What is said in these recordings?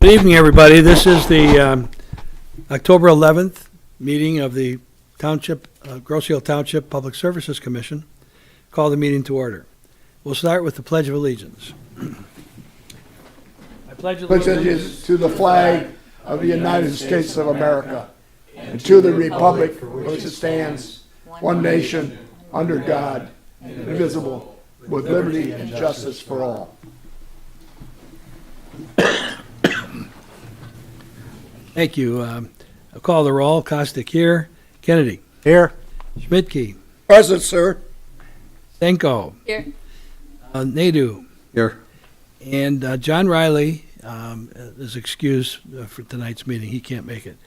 Good evening, everybody. This is the October 11th meeting of the Township, Grosse Ile Township Public Services Commission. Call the meeting to order. We'll start with the Pledge of Allegiance. I pledge allegiance to the flag of the United States of America and to the republic for which it stands, one nation, under God, indivisible, with liberty and justice for all. Thank you. I'll call the roll. Costick here. Kennedy. Here. Schmidtke. Present, sir. Stanko. Here. Nadeau. Here. And John Reilly is excused for tonight's meeting. He can't make it.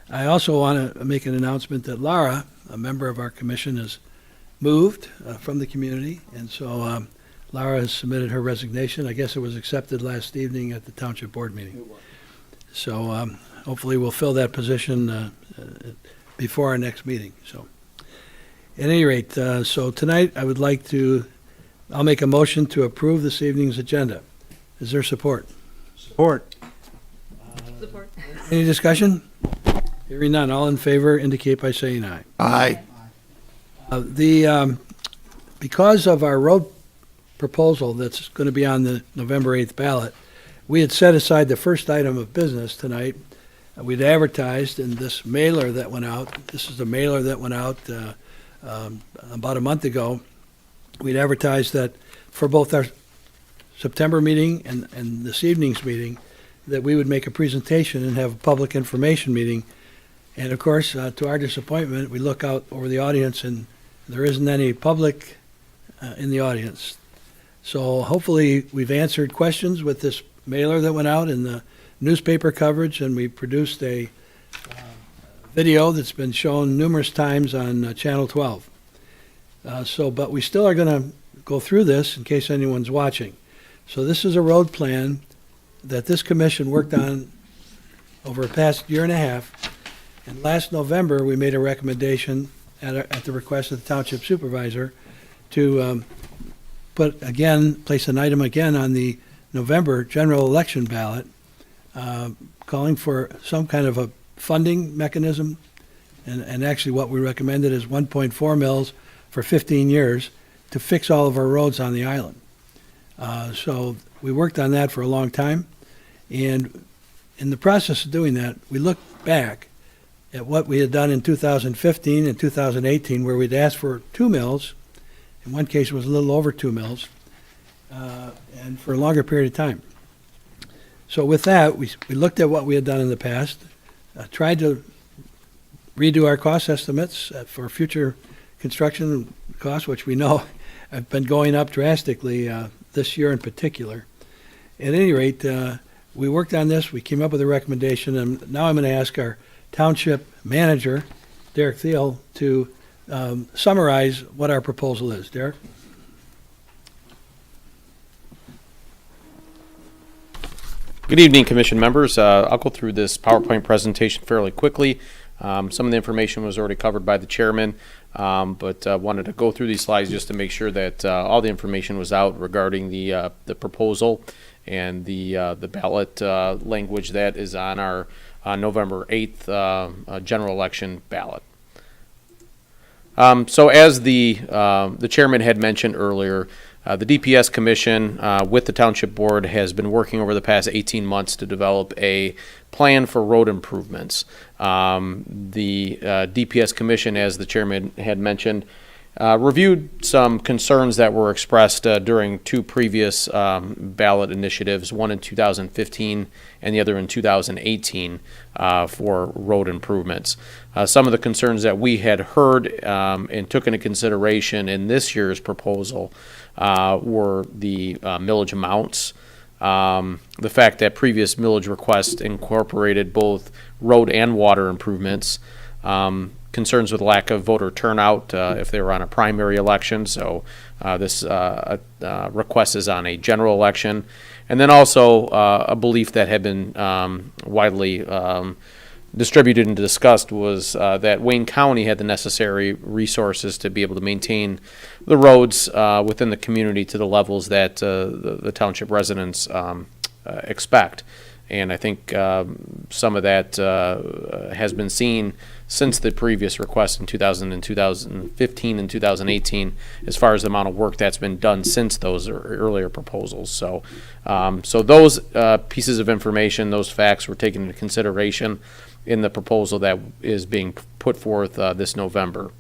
I also want to make an announcement that Laura, a member of our commission, has moved from the community. And so Laura has submitted her resignation. I guess it was accepted last evening at the Township Board meeting. So hopefully we'll fill that position before our next meeting. So at any rate, so tonight I'll make a motion to approve this evening's agenda. Is there support? Support. Support. Any discussion? Hearing none, all in favor indicate by saying aye. Aye. Because of our road proposal that's going to be on the November 8th ballot, we had set aside the first item of business tonight. We'd advertised in this mailer that went out. This is the mailer that went out about a month ago. We'd advertised that for both our September meeting and this evening's meeting, that we would make a presentation and have a public information meeting. And of course, to our disappointment, we look out over the audience and there isn't any public in the audience. So hopefully we've answered questions with this mailer that went out and the newspaper coverage, and we produced a video that's been shown numerous times on Channel 12. But we still are going to go through this in case anyone's watching. So this is a road plan that this commission worked on over the past year and a half. And last November, we made a recommendation at the request of the township supervisor to place an item again on the November general election ballot, calling for some kind of a funding mechanism. And actually what we recommended is 1.4 mils for 15 years to fix all of our roads on the island. So we worked on that for a long time. And in the process of doing that, we looked back at what we had done in 2015 and 2018, where we'd asked for 2 mils. In one case, it was a little over 2 mils, and for a longer period of time. So with that, we looked at what we had done in the past, tried to redo our cost estimates for future construction costs, which we know have been going up drastically this year in particular. At any rate, we worked on this, we came up with a recommendation, and now I'm going to ask our township manager, Derek Thiel, to summarize what our proposal is. Derek? Good evening, Commission members. I'll go through this PowerPoint presentation fairly quickly. Some of the information was already covered by the chairman, but wanted to go through these slides just to make sure that all the information was out regarding the proposal and the ballot language that is on our November 8th general election ballot. So as the chairman had mentioned earlier, the DPS Commission with the Township Board has been working over the past 18 months to develop a plan for road improvements. The DPS Commission, as the chairman had mentioned, reviewed some concerns that were expressed during two previous ballot initiatives, one in 2015 and the other in 2018 for road improvements. Some of the concerns that we had heard and took into consideration in this year's proposal were the millage amounts, the fact that previous millage requests incorporated both road and water improvements, concerns with lack of voter turnout if they were on a primary election, so this request is on a general election, and then also a belief that had been widely distributed and discussed was that Wayne County had the necessary resources to be able to maintain the roads within the community to the levels that the township residents expect. And I think some of that has been seen since the previous request in 2015 and 2018, as far as the amount of work that's been done since those earlier proposals. So, so those pieces of information, those facts were taken into consideration in the proposal that is being put forth this November.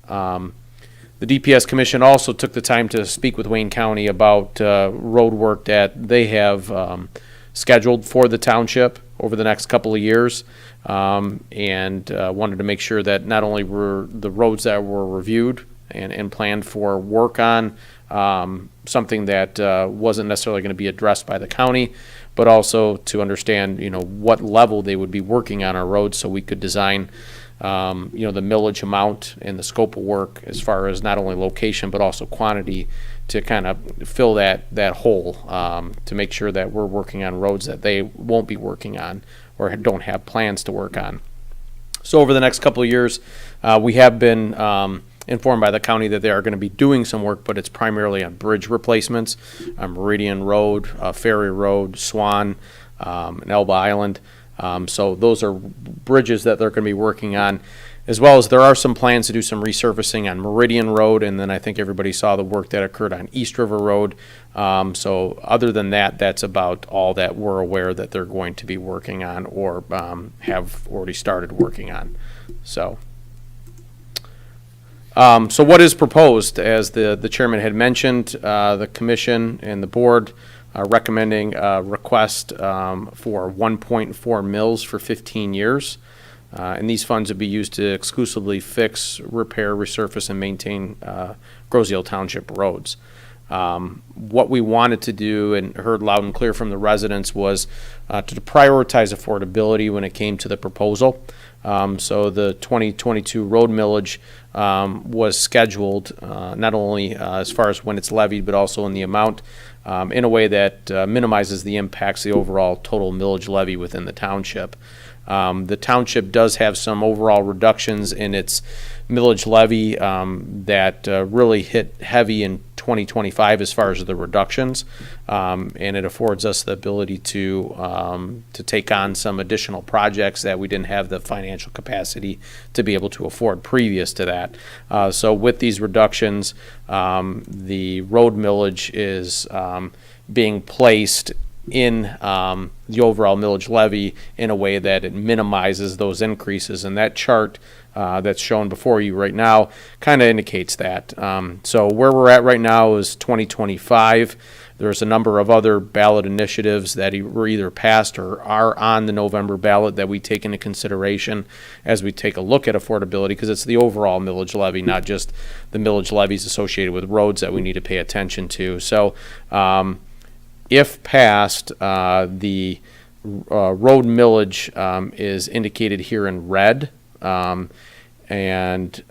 The DPS Commission also took the time to speak with Wayne County about road work that they have scheduled for the township over the next couple of years, and wanted to make sure that not only were the roads that were reviewed and planned for work on something that wasn't necessarily going to be addressed by the county, but also to understand, what level they would be working on our roads, so we could design the millage amount and the scope of work as far as not only location but also quantity to kind of fill that hole, to make sure that we're working on roads that they won't be working on or don't have plans to work on. So over the next couple of years, we have been informed by the county that they are going to be doing some work, but it's primarily on bridge replacements, Meridian Road, Ferry Road, Swan, and Elba Island. So those are bridges that they're going to be working on, as well as there are some plans to do some resurfacing on Meridian Road, and then I think everybody saw the work that occurred on East River Road. So other than that, that's about all that we're aware that they're going to be working on or have already started working on. So what is proposed, as the chairman had mentioned, the commission and the board recommending a request for 1.4 mills for 15 years. And these funds would be used to exclusively fix, repair, resurface, and maintain Groseal Township roads. What we wanted to do and heard loud and clear from the residents was to prioritize affordability when it came to the proposal. So the 2022 road millage was scheduled not only as far as when it's levied, but also in the amount, in a way that minimizes the impacts of the overall total millage levy within the township. The township does have some overall reductions in its millage levy that really hit heavy in 2025 as far as the reductions, and it affords us the ability to take on some additional projects that we didn't have the financial capacity to be able to afford previous to that. So with these reductions, the road millage is being placed in the overall millage levy in a way that it minimizes those increases, and that chart that's shown before you right now kind of indicates that. So where we're at right now is 2025. There's a number of other ballot initiatives that were either passed or are on the November ballot that we take into consideration as we take a look at affordability, because it's the overall millage levy, not just the millage levies associated with roads that we need to pay attention to. So if passed, the road millage is indicated here in red, and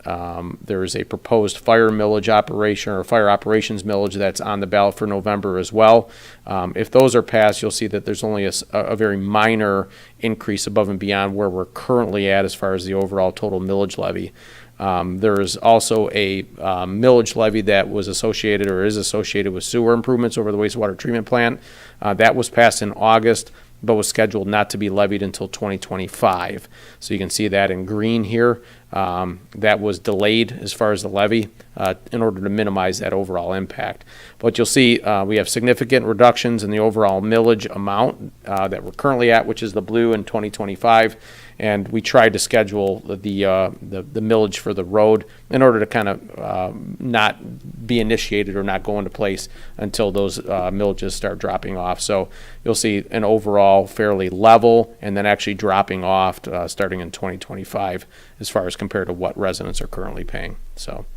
there is a proposed fire millage operation or fire operations millage that's on the ballot for November as well. If those are passed, you'll see that there's only a very minor increase above and beyond where we're currently at as far as the overall total millage levy. There is also a millage levy that was associated or is associated with sewer improvements over the wastewater treatment plant. That was passed in August, but was scheduled not to be levied until 2025. So you can see that in green here. That was delayed as far as the levy in order to minimize that overall impact. But you'll see we have significant reductions in the overall millage amount that we're currently at, which is the blue in 2025. And we tried to schedule the millage for the road in order to kind of not be initiated or not go into place until those millages start dropping off. So you'll see an overall fairly level and then actually dropping off starting in 2025 as far as compared to what residents are currently paying. So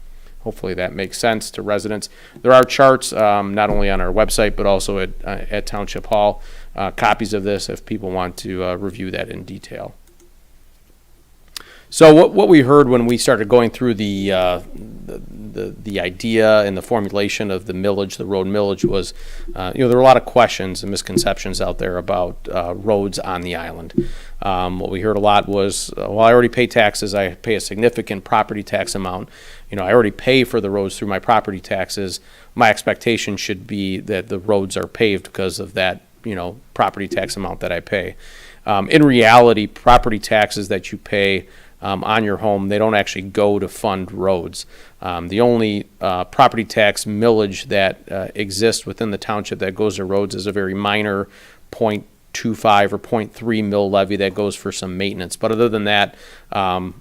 hopefully that makes sense to residents. There are charts not only on our website but also at Township Hall, copies of this if people want to review that in detail. So what we heard when we started going through the idea and the formulation of the millage, the road millage, was there were a lot of questions and misconceptions out there about roads on the island. What we heard a lot was, well, I already pay taxes. I pay a significant property tax amount. I already pay for the roads through my property taxes. My expectation should be that the roads are paved because of that property tax amount that I pay. In reality, property taxes that you pay on your home, they don't actually go to fund roads. The only property tax millage that exists within the township that goes to roads is a very minor 0.25 or 0.3 mill levy that goes for some maintenance. But other than that,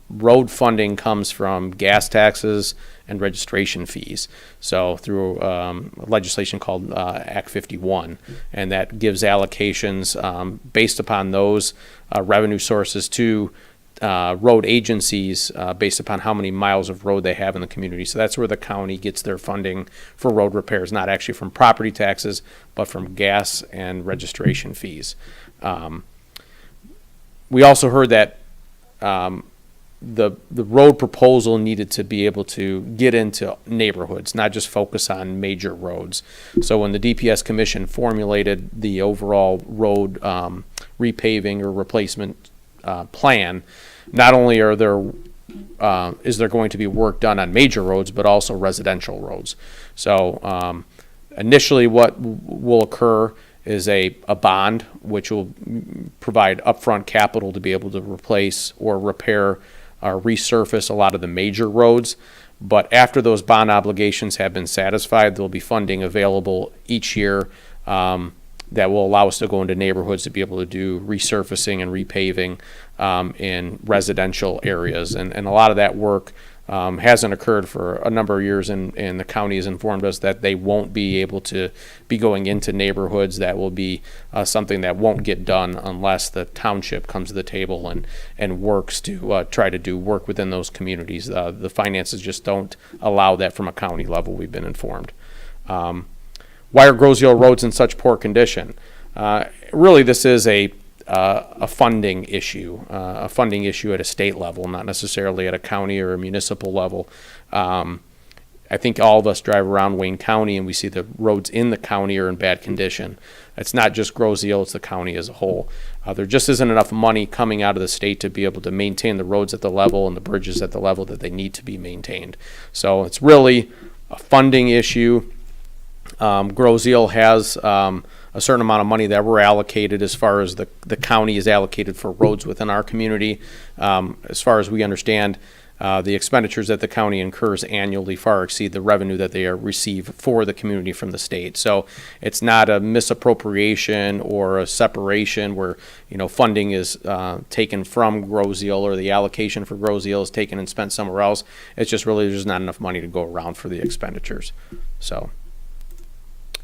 road funding comes from gas taxes and registration fees. So through legislation called Act 51, and that gives allocations based upon those revenue sources to road agencies based upon how many miles of road they have in the community. So that's where the county gets their funding for road repairs, not actually from property taxes, but from gas and registration fees. We also heard that the road proposal needed to be able to get into neighborhoods, not just focus on major roads. So when the DPS Commission formulated the overall road repaving or replacement plan, not only are there is there going to be work done on major roads, but also residential roads. So initially what will occur is a bond, which will provide upfront capital to be able to replace or repair or resurface a lot of the major roads. But after those bond obligations have been satisfied, there will be funding available each year that will allow us to go into neighborhoods to be able to do resurfacing and repaving in residential areas. And a lot of that work hasn't occurred for a number of years, and the county has informed us that they won't be able to be going into neighborhoods. That will be something that won't get done unless the township comes to the table and works to try to do work within those communities. The finances just don't allow that from a county level, we've been informed. Why are Groseal roads in such poor condition? Really, this is a funding issue at a state level, not necessarily at a county or a municipal level. I think all of us drive around Wayne County and we see the roads in the county are in bad condition. It's not just Groseal, it's the county as a whole. There just isn't enough money coming out of the state to be able to maintain the roads at the level and the bridges at the level that they need to be maintained. So it's really a funding issue. Groseal has a certain amount of money that we're allocated as far as the county is allocated for roads within our community. As far as we understand, the expenditures that the county incurs annually far exceed the revenue that they receive for the community from the state. So it's not a misappropriation or a separation where funding is taken from Groseal or the allocation for Groseal is taken and spent somewhere else. It's just really there's not enough money to go around for the expenditures. So.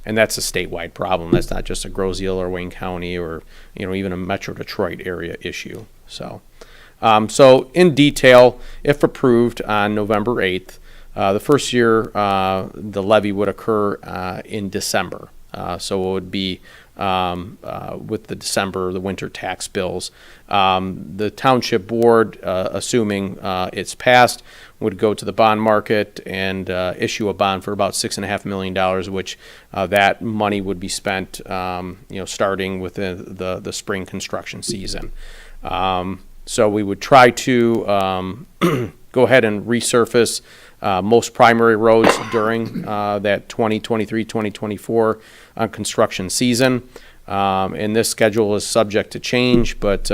And that's a statewide problem. That's not just a Groseal or Wayne County or even a Metro Detroit area issue. So, so in detail, if approved on November 8th, the first year the levy would occur in December. So it would be with the winter tax bills. The township board, assuming it's passed, would go to the bond market and issue a bond for about $6.5 million, which that money would be spent, starting with the spring construction season. So we would try to go ahead and resurface most primary roads during that 2023-2024 construction season. And this schedule is subject to change, but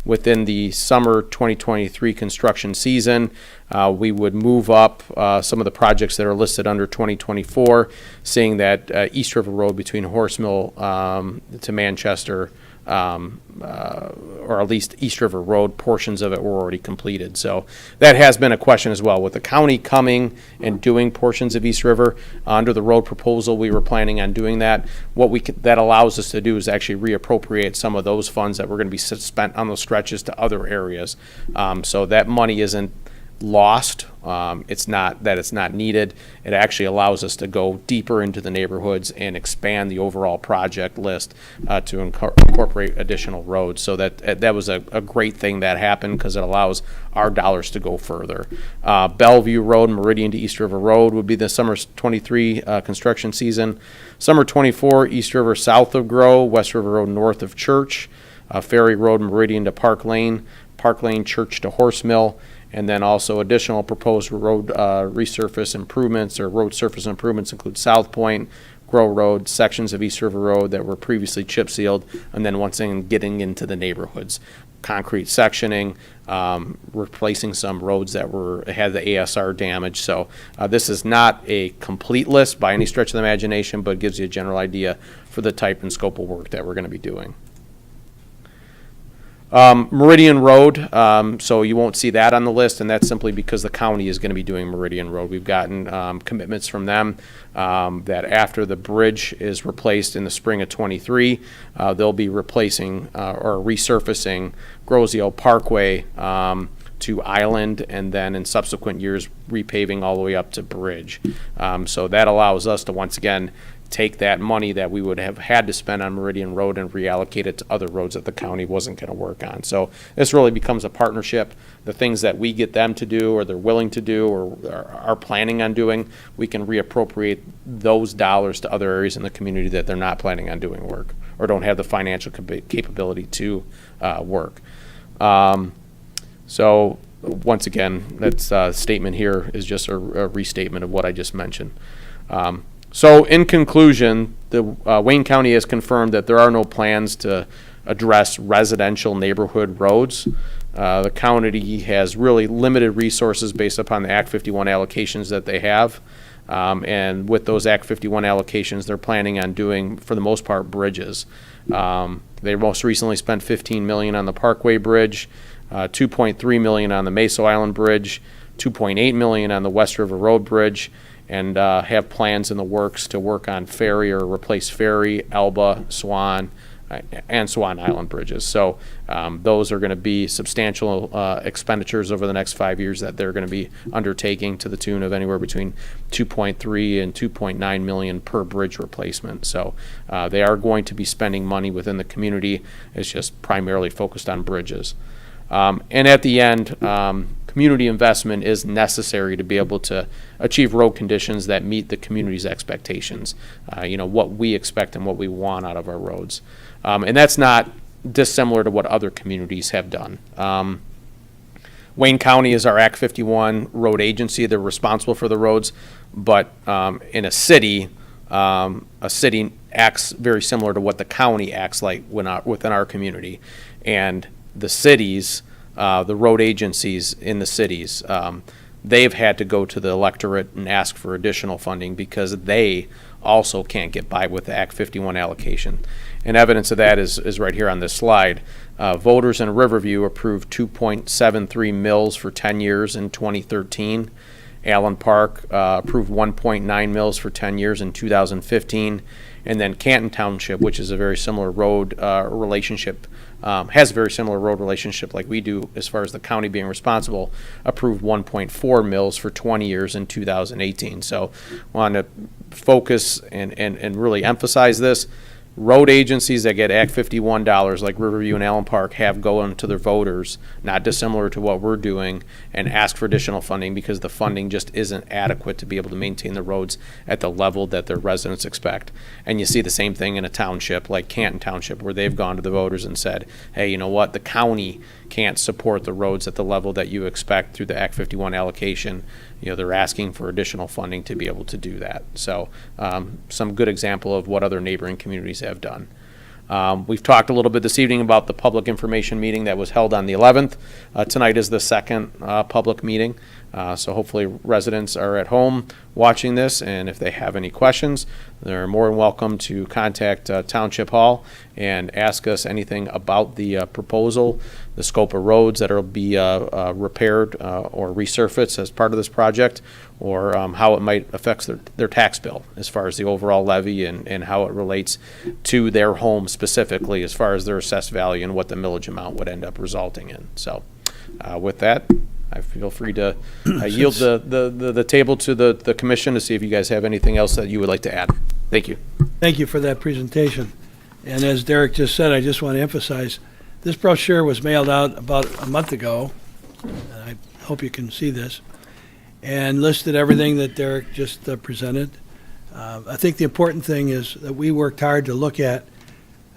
within the summer 2023 construction season, we would move up some of the projects that are listed under 2024, seeing that East River Road between Horse Mill to Manchester, or at least East River Road, portions of it were already completed. So that has been a question as well. With the county coming and doing portions of East River under the road proposal, we were planning on doing that. What that allows us to do is actually reappropriate some of those funds that were going to be spent on those stretches to other areas. So that money isn't lost. It's not that it's not needed. It actually allows us to go deeper into the neighborhoods and expand the overall project list to incorporate additional roads. So that was a great thing that happened because it allows our dollars to go further. Bellevue Road, Meridian to East River Road would be the summer 23 construction season. Summer 24, East River south of Grow, West River Road north of Church, Ferry Road, Meridian to Park Lane Church to Horse Mill, and then also additional proposed road resurface improvements or road surface improvements include South Point, Grove Road, sections of East River Road that were previously chip sealed, and then once again getting into the neighborhoods. Concrete sectioning, replacing some roads that had the ASR damage. So this is not a complete list by any stretch of the imagination, but gives you a general idea for the type and scope of work that we're going to be doing. Meridian Road, so you won't see that on the list, and that's simply because the county is going to be doing Meridian Road. We've gotten commitments from them that after the bridge is replaced in the spring of '23, they'll be replacing or resurfacing Grosio Parkway to Island, and then in subsequent years repaving all the way up to Bridge. So that allows us to once again take that money that we would have had to spend on Meridian Road and reallocate it to other roads that the county wasn't going to work on. So this really becomes a partnership. The things that we get them to do or they're willing to do or are planning on doing, we can reappropriate those dollars to other areas in the community that they're not planning on doing work or don't have the financial capability to work. So once again, that statement here is just a restatement of what I just mentioned. So in conclusion, the Wayne County has confirmed that there are no plans to address residential neighborhood roads. The county has really limited resources based upon the Act 51 allocations that they have. And with those Act 51 allocations, they're planning on doing, for the most part, bridges. They most recently spent $15 million on the Parkway Bridge, $2.3 million on the Meso Island Bridge, $2.8 million on the West River Road Bridge, and have plans in the works to work on Ferry or replace Ferry, Elba, Swan, and Swan Island bridges. So those are going to be substantial expenditures over the next 5 years that they're going to be undertaking to the tune of anywhere between 2.3 and 2.9 million per bridge replacement. So they are going to be spending money within the community. It's just primarily focused on bridges. And at the end, community investment is necessary to be able to achieve road conditions that meet the community's expectations, what we expect and what we want out of our roads. And that's not dissimilar to what other communities have done. Wayne County is our Act 51 road agency. They're responsible for the roads, but in a city acts very similar to what the county acts like within our community. And the cities, the road agencies in the cities, they've had to go to the electorate and ask for additional funding because they also can't get by with the Act 51 allocation. And evidence of that is right here on this slide. Voters in Riverview approved 2.73 mills for 10 years in 2013. Allen Park approved 1.9 mills for 10 years in 2015. And then Canton Township, which is a very similar road relationship, has a very similar road relationship like we do as far as the county being responsible, approved 1.4 mills for 20 years in 2018. So I want to focus and really emphasize this. Road agencies that get Act 51 dollars like Riverview and Allen Park have going to their voters, not dissimilar to what we're doing, and ask for additional funding because the funding just isn't adequate to be able to maintain the roads at the level that their residents expect. And you see the same thing in a township like Canton Township where they've gone to the voters and said, hey, you know what, the county can't support the roads at the level that you expect through the Act 51 allocation. They're asking for additional funding to be able to do that. So some good example of what other neighboring communities have done. We've talked a little bit this evening about the public information meeting that was held on the 11th. Tonight is the second public meeting. So hopefully residents are at home watching this, and if they have any questions, they're more than welcome to contact Township Hall and ask us anything about the proposal, the scope of roads that will be repaired or resurfaced as part of this project, or how it might affect their tax bill as far as the overall levy and how it relates to their home specifically as far as their assessed value and what the millage amount would end up resulting in. So with that, I feel free to yield the table to the commission to see if you guys have anything else that you would like to add. Thank you. Thank you for that presentation. And as Derek just said, I just want to emphasize, this brochure was mailed out about a month ago, and I hope you can see this, and listed everything that Derek just presented. I think the important thing is that we worked hard to look at,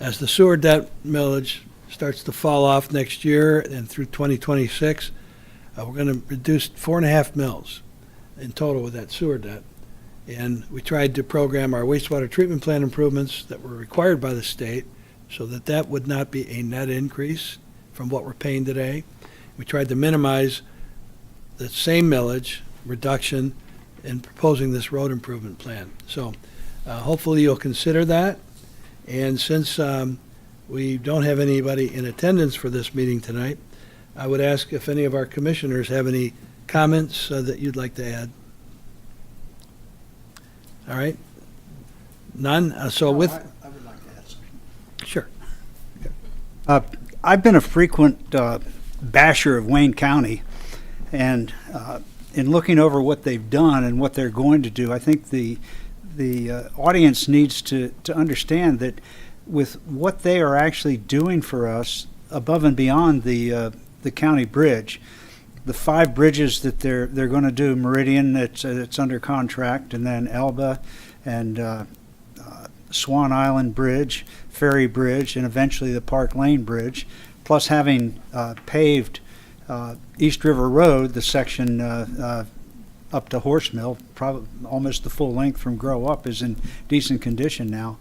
as the sewer debt millage starts to fall off next year and through 2026, we're going to reduce 4.5 mills in total with that sewer debt. And we tried to program our wastewater treatment plant improvements that were required by the state so that that would not be a net increase from what we're paying today. We tried to minimize the same millage reduction in proposing this road improvement plan. So hopefully you'll consider that. And since we don't have anybody in attendance for this meeting tonight, I would ask if any of our commissioners have any comments that you'd like to add. All right? None? So with, I would like to add something. sure. I've been a frequent basher of Wayne County, and in looking over what they've done and what they're going to do, I think the audience needs to understand that with what they are actually doing for us above and beyond the county bridge, the 5 bridges that they're going to do, Meridian, it's under contract, and then Elba and Swan Island Bridge, Ferry Bridge, and eventually the Park Lane Bridge, plus having paved East River Road, the section up to Horse Mill, probably almost the full length from Grow Up, is in decent condition now.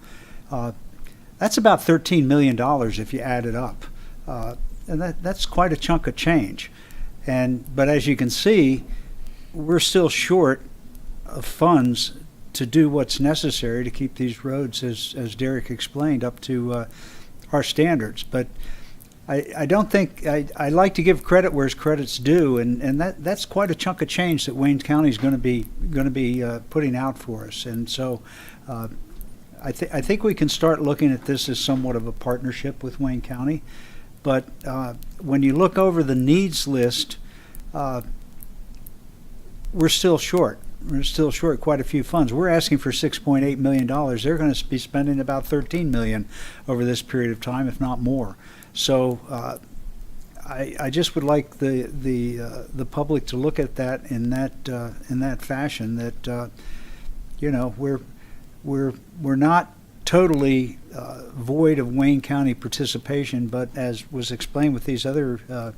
That's about $13 million if you add it up. And that's quite a chunk of change. But as you can see, we're still short of funds to do what's necessary to keep these roads, as Derek explained, up to our standards. But I don't think I like to give credit where credit's due, and that's quite a chunk of change that Wayne County is going to be putting out for us. And so I think we can start looking at this as somewhat of a partnership with Wayne County. But when you look over the needs list, we're still short. We're still short quite a few funds. We're asking for $6.8 million. They're going to be spending about $13 million over this period of time, if not more. So I just would like the public to look at that in that fashion. That we're not totally void of Wayne County participation, but as was explained with these other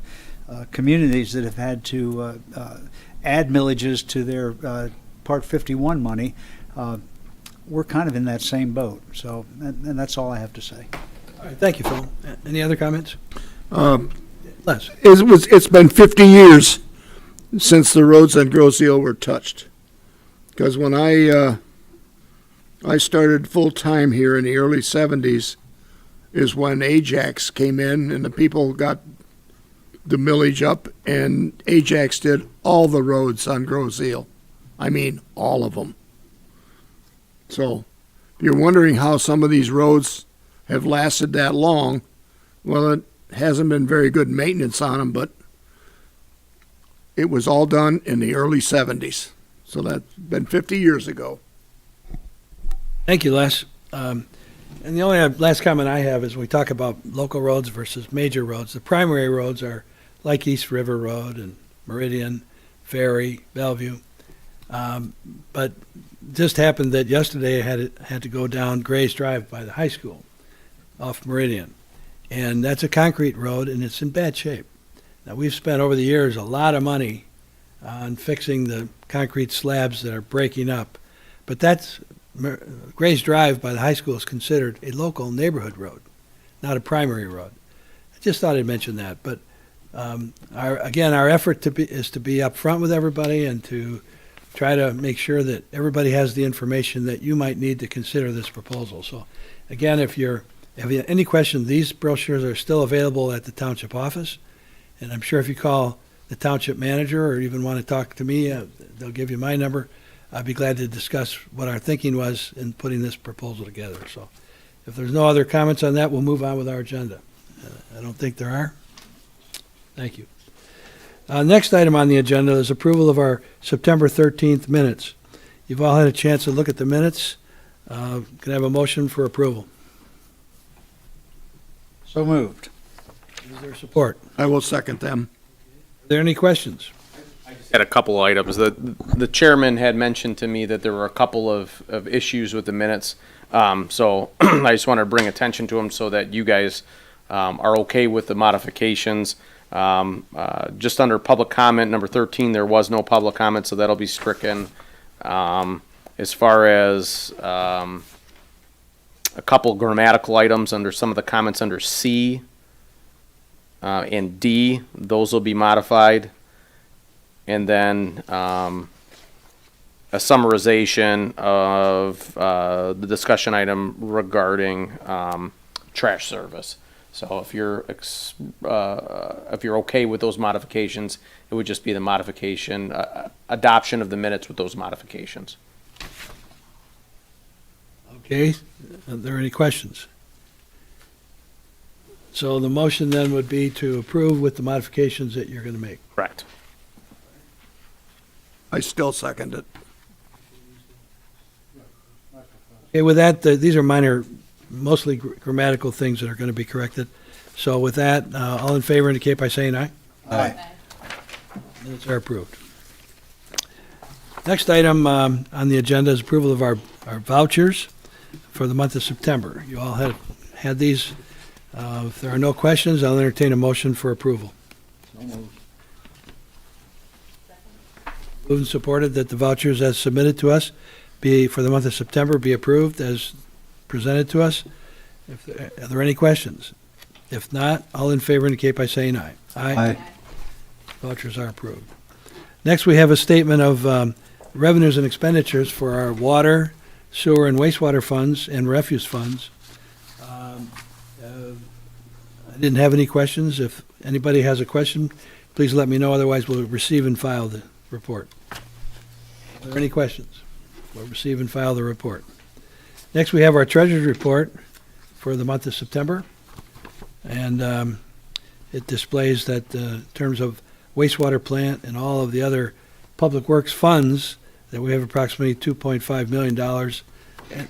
communities that have had to add millages to their Part 51 money, we're kind of in that same boat. So, and that's all I have to say. All right, thank you, Phil. Any other comments? Les? It's been 50 years since the roads on Grosse Ile were touched. Because when I started full-time here in the early 70s is when Ajax came in and the people got the millage up, and Ajax did all the roads on Grosse Ile. I mean, all of them. So, if you're wondering how some of these roads have lasted that long, well, it hasn't been very good maintenance on them, but it was all done in the early 70s. So that's been 50 years ago. Thank you, Les. And the only last comment I have is when we talk about local roads versus major roads. The primary roads are like East River Road and Meridian, Ferry, Bellevue. But just happened that yesterday I had to go down Gray's Drive by the high school off Meridian. And that's a concrete road, and it's in bad shape. Now, we've spent over the years a lot of money on fixing the concrete slabs that are breaking up. But that's Gray's Drive by the high school is considered a local neighborhood road, not a primary road. I just thought I'd mention that. But our effort is to be upfront with everybody and to try to make sure that everybody has the information that you might need to consider this proposal. So, again, if you have any questions, these brochures are still available at the township office. And I'm sure if you call the township manager or even want to talk to me, they'll give you my number. I'd be glad to discuss what our thinking was in putting this proposal together. So if there's no other comments on that, we'll move on with our agenda. I don't think there are. Thank you. Next item on the agenda is approval of our September 13th minutes. You've all had a chance to look at the minutes. Can I have a motion for approval? So moved. Is there support? I will second them. Are there any questions? Had a couple of items. The chairman had mentioned to me that there were a couple of issues with the minutes. So I just want to bring attention to them so that you guys are okay with the modifications. Just under public comment, number 13, there was no public comment, so that'll be stricken. as far as a couple grammatical items under some of the comments under C and D, those will be modified. And then a summarization of the discussion item regarding trash service. So if you're okay with those modifications, it would just be the modification, adoption of the minutes with those modifications. Okay, are there any questions? So the motion then would be to approve with the modifications that you're going to make. Correct. I still second it. Okay, with that, these are minor, mostly grammatical things that are going to be corrected. So with that, all in favor indicate by saying aye. Aye. Minutes are approved. Next item on the agenda is approval of our vouchers for the month of September. You all had these. If there are no questions, I'll entertain a motion for approval. Moved and supported that the vouchers as submitted to us for the month of September be approved as presented to us. Are there any questions? If not, all in favor indicate by saying aye. Aye. Vouchers are approved. Next, we have a statement of revenues and expenditures for our water, sewer, and wastewater funds and refuse funds. I didn't have any questions. If anybody has a question, please let me know. Otherwise, we'll receive and file the report. Are there any questions? We'll receive and file the report. Next, we have our treasurer's report for the month of September. And it displays that in terms of wastewater plant and all of the other public works funds, that we have approximately $2.5 million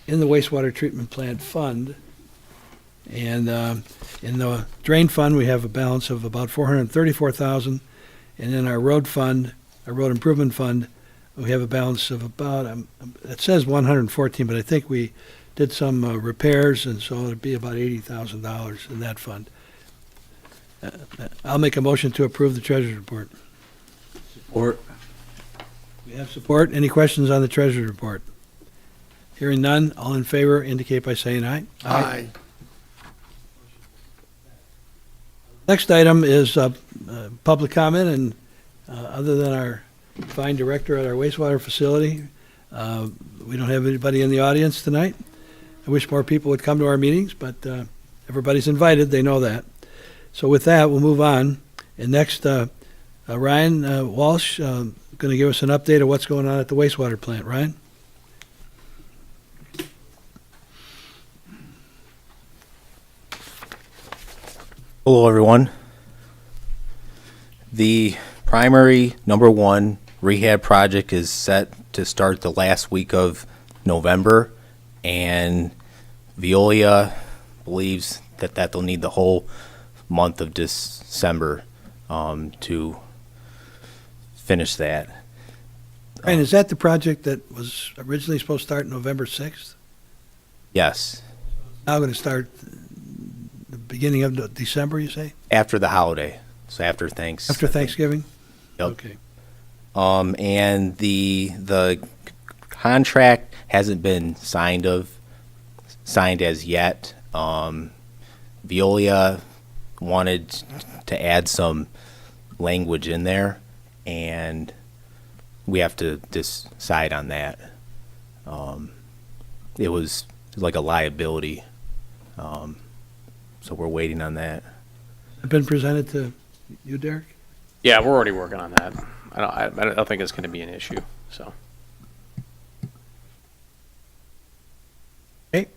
in the wastewater treatment plant fund. And in the drain fund, we have a balance of about $434,000. And in our road fund, our road improvement fund, we have a balance of about, it says 114, but I think we did some repairs, and so it'd be about $80,000 in that fund. I'll make a motion to approve the treasurer's report. Support. We have support. Any questions on the treasurer's report? Hearing none, all in favor indicate by saying aye. Aye. Next item is public comment, and other than our fine director at our wastewater facility, we don't have anybody in the audience tonight. I wish more people would come to our meetings, but everybody's invited, they know that. So with that, we'll move on. And next, Ryan Walsh going to give us an update of what's going on at the wastewater plant. Ryan? Hello, everyone. The primary #1 rehab project is set to start the last week of November, and Veolia believes that they'll need the whole month of December to finish that. Ryan, is that the project that was originally supposed to start November 6th? Yes, Now going to start the beginning of December, you say? after the holiday, so after Thanksgiving. After Thanksgiving? Yep. Okay. And the contract hasn't been signed as yet. Veolia wanted to add some language in there, and we have to decide on that. It was like a liability, so we're waiting on that. Have been presented to you, Derek? Yeah, we're already working on that. I don't think it's going to be an issue, so. Okay.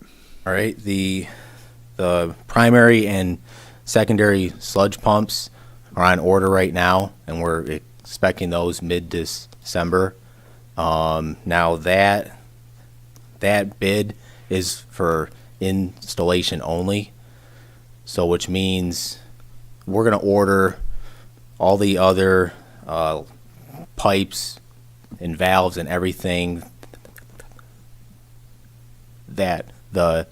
All right, the primary and secondary sludge pumps are on order right now, and we're expecting those mid-December. Now that bid is for installation only, so which means we're going to order all the other pipes and valves and everything that the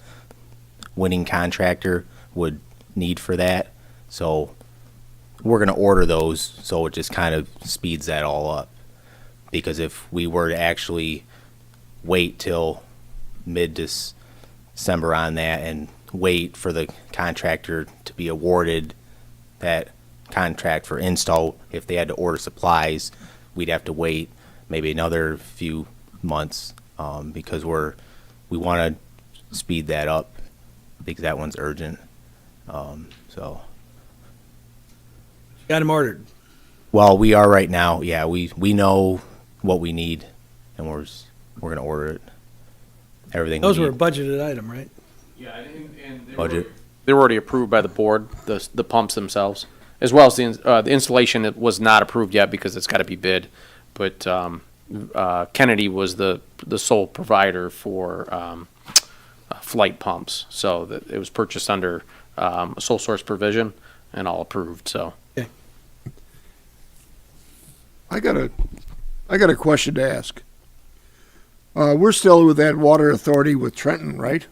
winning contractor would need for that. So we're going to order those, so it just kind of speeds that all up. Because if we were to actually wait till mid-December on that and wait for the contractor to be awarded that contract for install. If they had to order supplies, we'd have to wait maybe another few months, because we want to speed that up because that one's urgent. So, Got them ordered. well, we are right now. Yeah, we know what we need, and we're going to order it. Everything. Those we were a need. budgeted item, right? Yeah, and Budget. they were already approved by the board, the pumps themselves, as well as the installation. It was not approved yet because it's got to be bid, but Kennedy was the sole provider for flight pumps, so that it was purchased under a sole source provision and all approved. So I got a question to ask. We're still with that water authority with Trenton, right?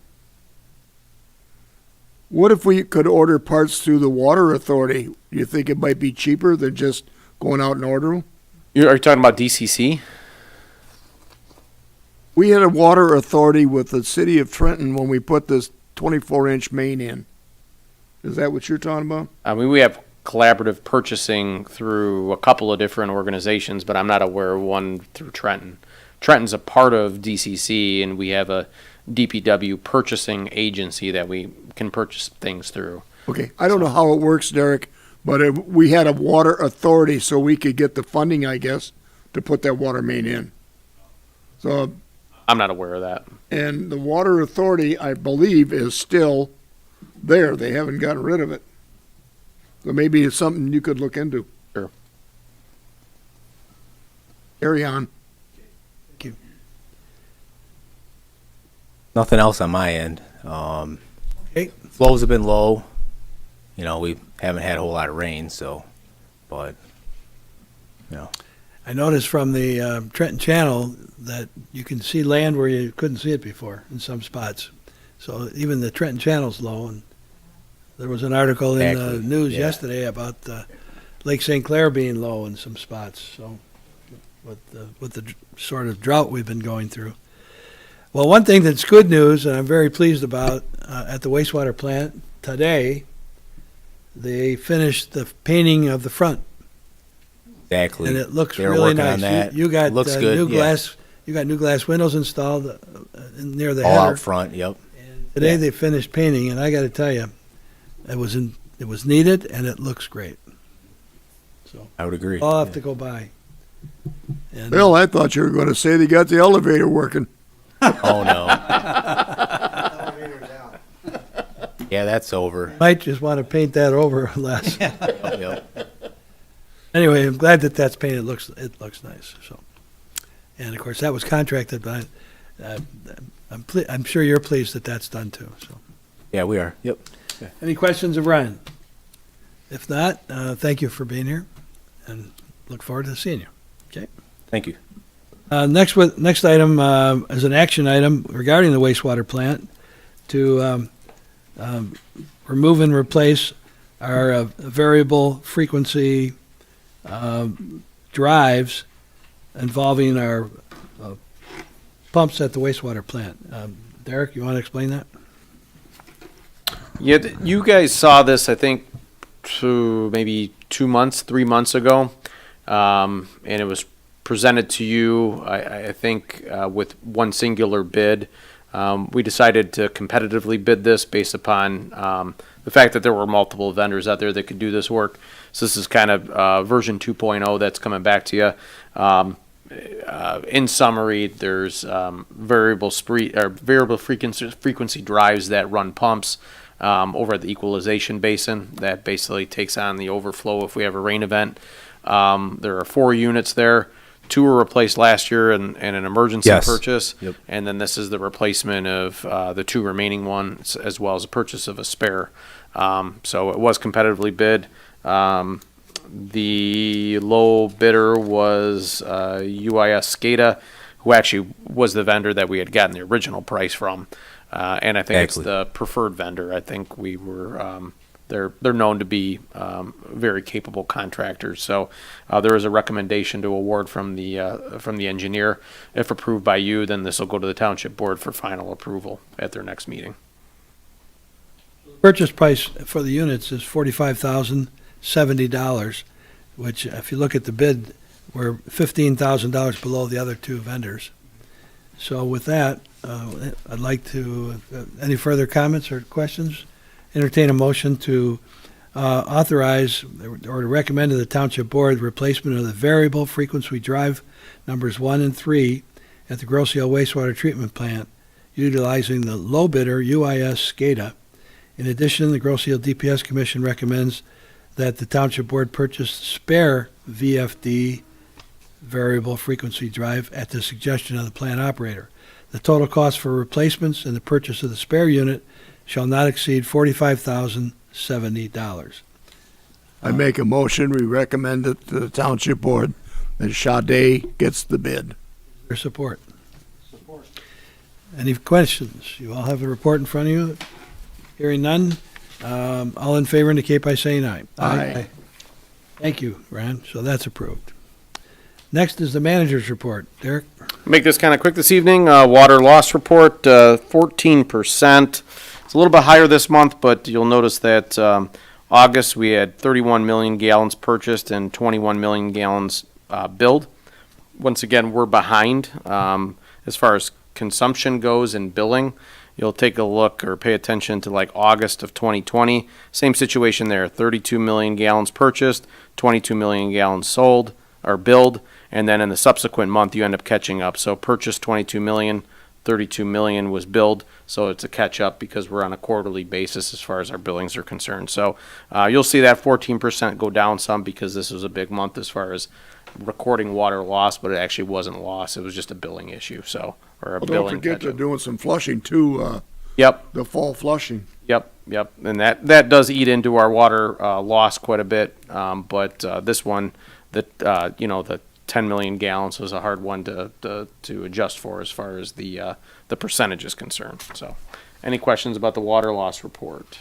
What if we could order parts through the water authority? Do you think it might be cheaper than just going out and ordering them? are you talking about DCC? We had a water authority with the city of Trenton when we put this 24-inch main in. Is that what you're talking about? I mean, we have collaborative purchasing through a couple of different organizations, but I'm not aware of one through Trenton. Trenton's a part of DCC, and we have a DPW purchasing agency that we can purchase things through. Okay, I don't know how it works, Derek, but we had a water authority so we could get the funding, I guess, to put that water main in. So, I'm not aware of that. and the water authority, I believe, is still there. They haven't gotten rid of it. So maybe it's something you could look into. Sure. Carry on. Nothing else on my end. Okay. Flows have been low. You know, we haven't had a whole lot of rain, so, but, you know. I noticed from the Trenton Channel that you can see land where you couldn't see it before in some spots. So even the Trenton Channel's low, and there was an article in the Exactly, news yeah. yesterday about Lake St. Clair being low in some spots. So with the sort of drought we've been going through. Well, one thing that's good news, and I'm very pleased about, at the wastewater plant today, they finished the painting of the front. Exactly. And it looks They were really working nice. on that. You got Looks good, new yeah. glass. You got new glass windows installed near the All header. out front, yep. And today yeah. they finished painting, and I got to tell you, it was needed and it looks great. So I would agree. I'll have to go by. And Bill, I thought you were going to say they got the elevator working. Oh, no. Yeah, that's over. might just want to paint that over less. Yep. Anyway, I'm glad that that's painted. It looks nice. So, and of course that was contracted, but I'm sure you're pleased that that's done too. So. Yeah, we are. Yep. Any questions of Ryan? If not, thank you for being here, and look forward to seeing you. Thank you. Next item is an action item regarding the wastewater plant to remove and replace our variable frequency drives involving our pumps at the wastewater plant. Derek, you want to explain that? Yeah, you guys saw this, I think, maybe 3 months ago, and it was presented to you, I think, with one singular bid. We decided to competitively bid this based upon the fact that there were multiple vendors out there that could do this work. So this is kind of version 2.0 that's coming back to you. In summary, there's variable frequency drives that run pumps over at the equalization basin that basically takes on the overflow if we have a rain event. There are 4 units there. 2 were replaced last year in an emergency Yes. purchase. Yep. And then this is the replacement of the 2 remaining ones, as well as a purchase of a spare. So it was competitively bid. The low bidder was UIS SCADA, who actually was the vendor that we had gotten the original price from. And I think it's Exactly. the preferred vendor. I think we were They're known to be very capable contractors. So there is a recommendation to award from the engineer. If approved by you, then this will go to the township board for final approval at their next meeting. Purchase price for the units is $45,070, which if you look at the bid, we're $15,000 below the other two vendors. So with that, I'd like to, any further comments or questions? Entertain a motion to authorize or to recommend to the Township Board replacement of the variable frequency drive numbers 1 and 3 at the Grosse Ile wastewater treatment plant, utilizing the low bidder UIS SCADA. In addition, the Grosse Ile DPS Commission recommends that the Township Board purchase spare VFD variable frequency drive at the suggestion of the plant operator. The total cost for replacements and the purchase of the spare unit shall not exceed $45,070. I make a motion, we recommend it to the Township Board that Sade gets the bid. Your support. Support. Any questions? You all have a report in front of you? Hearing none, all in favor indicate by saying aye. Aye. Thank you, Ron. So that's approved. Next is the manager's report. Derek? Make this kind of quick this evening. Water loss report, 14%. It's a little bit higher this month, but you'll notice that August we had 31 million gallons purchased and 21 million gallons billed. Once again, we're behind as far as consumption goes and billing. You'll take a look or pay attention to like August of 2020. Same situation there, 32 million gallons purchased, 22 million gallons sold or billed, and then in the subsequent month you end up catching up. So purchased 22 million, 32 million was billed, so it's a catch up because we're on a quarterly basis as far as our billings are concerned. So you'll see that 14% go down some because this was a big month as far as recording water loss, but it actually wasn't loss. It was just a billing issue. So or a Well, billing don't forget they're catch-up. doing some flushing too, Yep. the fall flushing. Yep, and that does eat into our water loss quite a bit. But this one, the 10 million gallons was a hard one to adjust for as far as the percentage is concerned. So, any questions about the water loss report?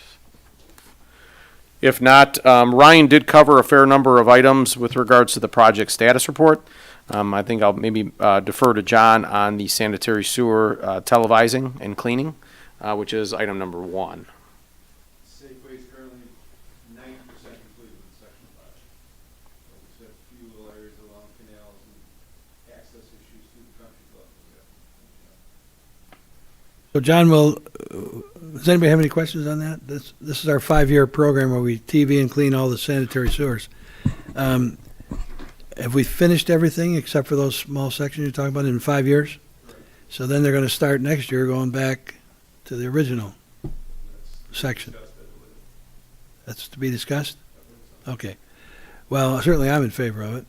If not, Ryan did cover a fair number of items with regards to the project status report. I think I'll maybe defer to John on the sanitary sewer televising and cleaning, which is item number 1. Safeway is currently 90% complete with the section project. So we just have a few little areas along canals and access issues through the country club. So John, does anybody have any questions on that? This is our 5-year program where we TV and clean all the sanitary sewers. Have we finished everything except for those small sections you're talking about in 5 years? Right. So then they're going to start next year going back to the original section. That's to be discussed? Okay. Well, certainly I'm in favor of it.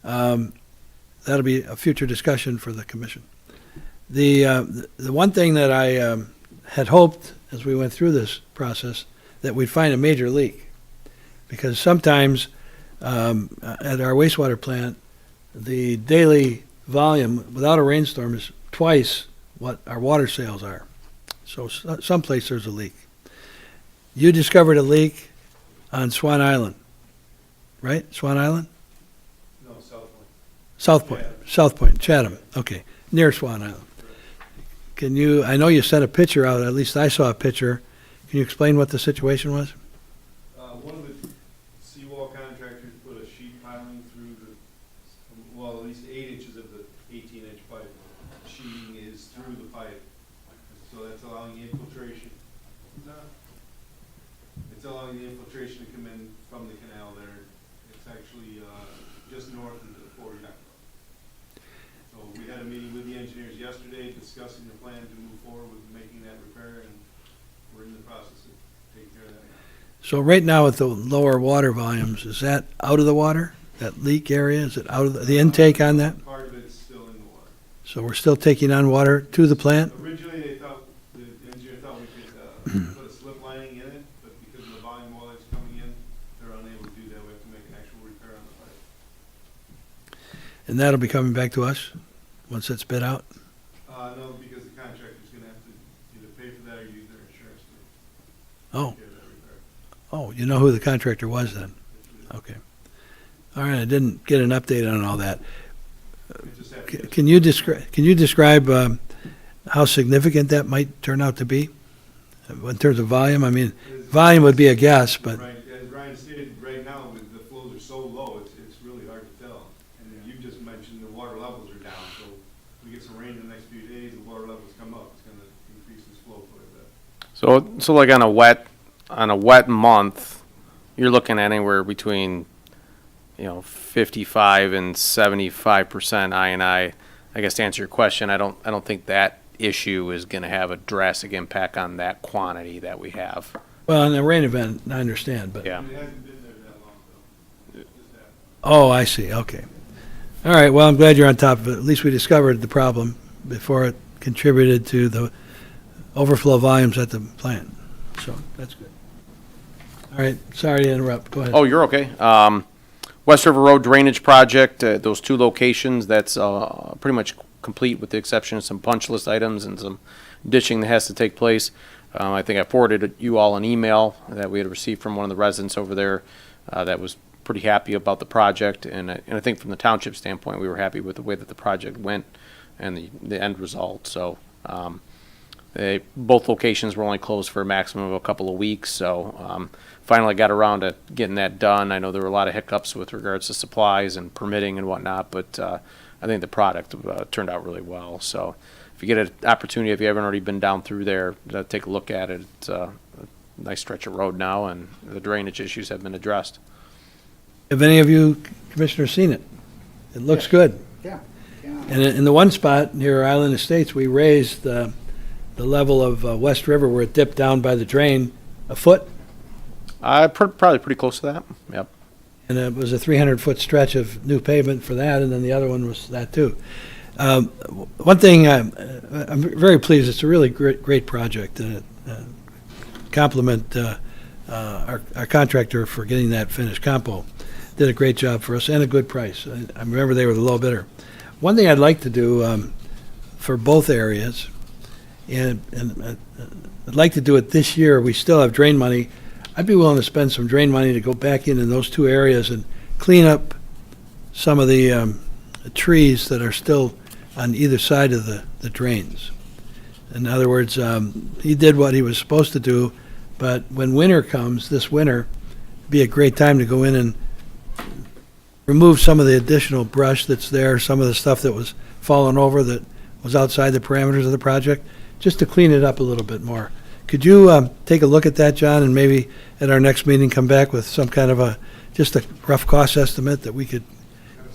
That'll be a future discussion for the commission. The one thing that I had hoped as we went through this process that we'd find a major leak, because sometimes at our wastewater plant, the daily volume without a rainstorm is twice what our water sales are. So someplace there's a leak. You discovered a leak on Swan Island, right? Swan Island? No, South Point. South Point. South Point, Chatham. Okay, near Swan Island. Can you? I know you sent a picture out. At least I saw a picture. Can you explain what the situation was? One of the seawall contractors put a sheet piling through at least 8 inches of the 18-inch pipe. Sheeting is through the pipe, so that's allowing the infiltration. It's allowing the infiltration to come in from the canal there. It's actually just north of the 40 Club. So we had a meeting with the engineers yesterday discussing the plan to move forward with making that repair, and we're in the process of taking care of that now. So right now with the lower water volumes, is that out of the water? That leak area, is it out of the intake on that? Part of it's still in the water. So we're still taking on water to the plant? Originally, the engineer thought we could put a slip lining in it, but because of the volume of oil that's coming in, they're unable to do that. We have to make an actual repair on the pipe. And that'll be coming back to us once it's bid out? No, because the contractor's gonna have to either pay for that or use their insurance to Oh, take care of that repair. oh, You know who the contractor was then? Okay. All right, I didn't get an update on all that. We just have to get Can you describe how significant that might turn out to be in terms of volume? I mean, volume would be a guess, but Right, as Ryan stated, right now, with the flows are so low, it's really hard to tell. And then you just mentioned the water levels are down, so if we get some rain in the next few days, the water levels come up, it's gonna increase this flow quite a bit. So like on a wet month, you're looking at anywhere between, 55 and 75% I&I. I guess to answer your question, I don't think that issue is going to have a drastic impact on that quantity that we have. well, in a rain event, I understand, but. Yeah. And it hasn't been there that long, though. Just that. Oh, I see, okay. All right, well, I'm glad you're on top of it. At least we discovered the problem before it contributed to the overflow volumes at the plant. So, that's good. All right, sorry to interrupt, go ahead. Oh, you're okay. West River Road Drainage Project, those two locations, that's pretty much complete with the exception of some punch list items and some ditching that has to take place. I think I forwarded you all an email that we had received from one of the residents over there that was pretty happy about the project. And I think from the township standpoint, we were happy with the way that the project went and the end result. So both locations were only closed for a maximum of a couple of weeks. So finally got around to getting that done. I know there were a lot of hiccups with regards to supplies and permitting and whatnot, but I think the product turned out really well. So if you get an opportunity, if you haven't already been down through there, take a look at it. It's a nice stretch of road now, and the drainage issues have been addressed. Have any of you commissioners seen it? It looks good. Yeah. And in the one spot near Island Estates, we raised the level of West River where it dipped down by the drain a foot, Probably pretty close to that. Yep. and it was a 300-foot stretch of new pavement for that, and then the other one was that too. One thing, I'm very pleased, it's a really great project. Compliment our contractor for getting that finished. Campo did a great job for us and a good price. I remember they were the low bidder. One thing I'd like to do for both areas, and I'd like to do it this year, we still have drain money. I'd be willing to spend some drain money to go back in those two areas and clean up some of the trees that are still on either side of the drains. In other words, he did what he was supposed to do, but when winter comes, this winter, it'd be a great time to go in and remove some of the additional brush that's there, some of the stuff that was falling over that was outside the parameters of the project, just to clean it up a little bit more. Could you take a look at that, John, and maybe at our next meeting come back with some kind of just a rough cost estimate that we could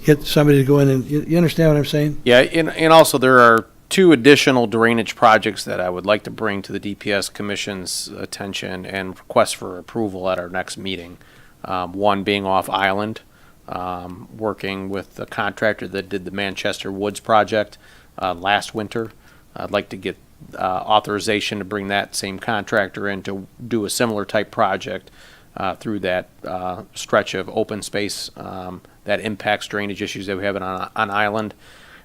get somebody to go in and, you understand what I'm saying? Yeah, and also there are two additional drainage projects that I would like to bring to the DPS Commission's attention and request for approval at our next meeting. One being off island, working with the contractor that did the Manchester Woods project last winter. I'd like to get authorization to bring that same contractor in to do a similar type project through that stretch of open space that impacts drainage issues that we have on island.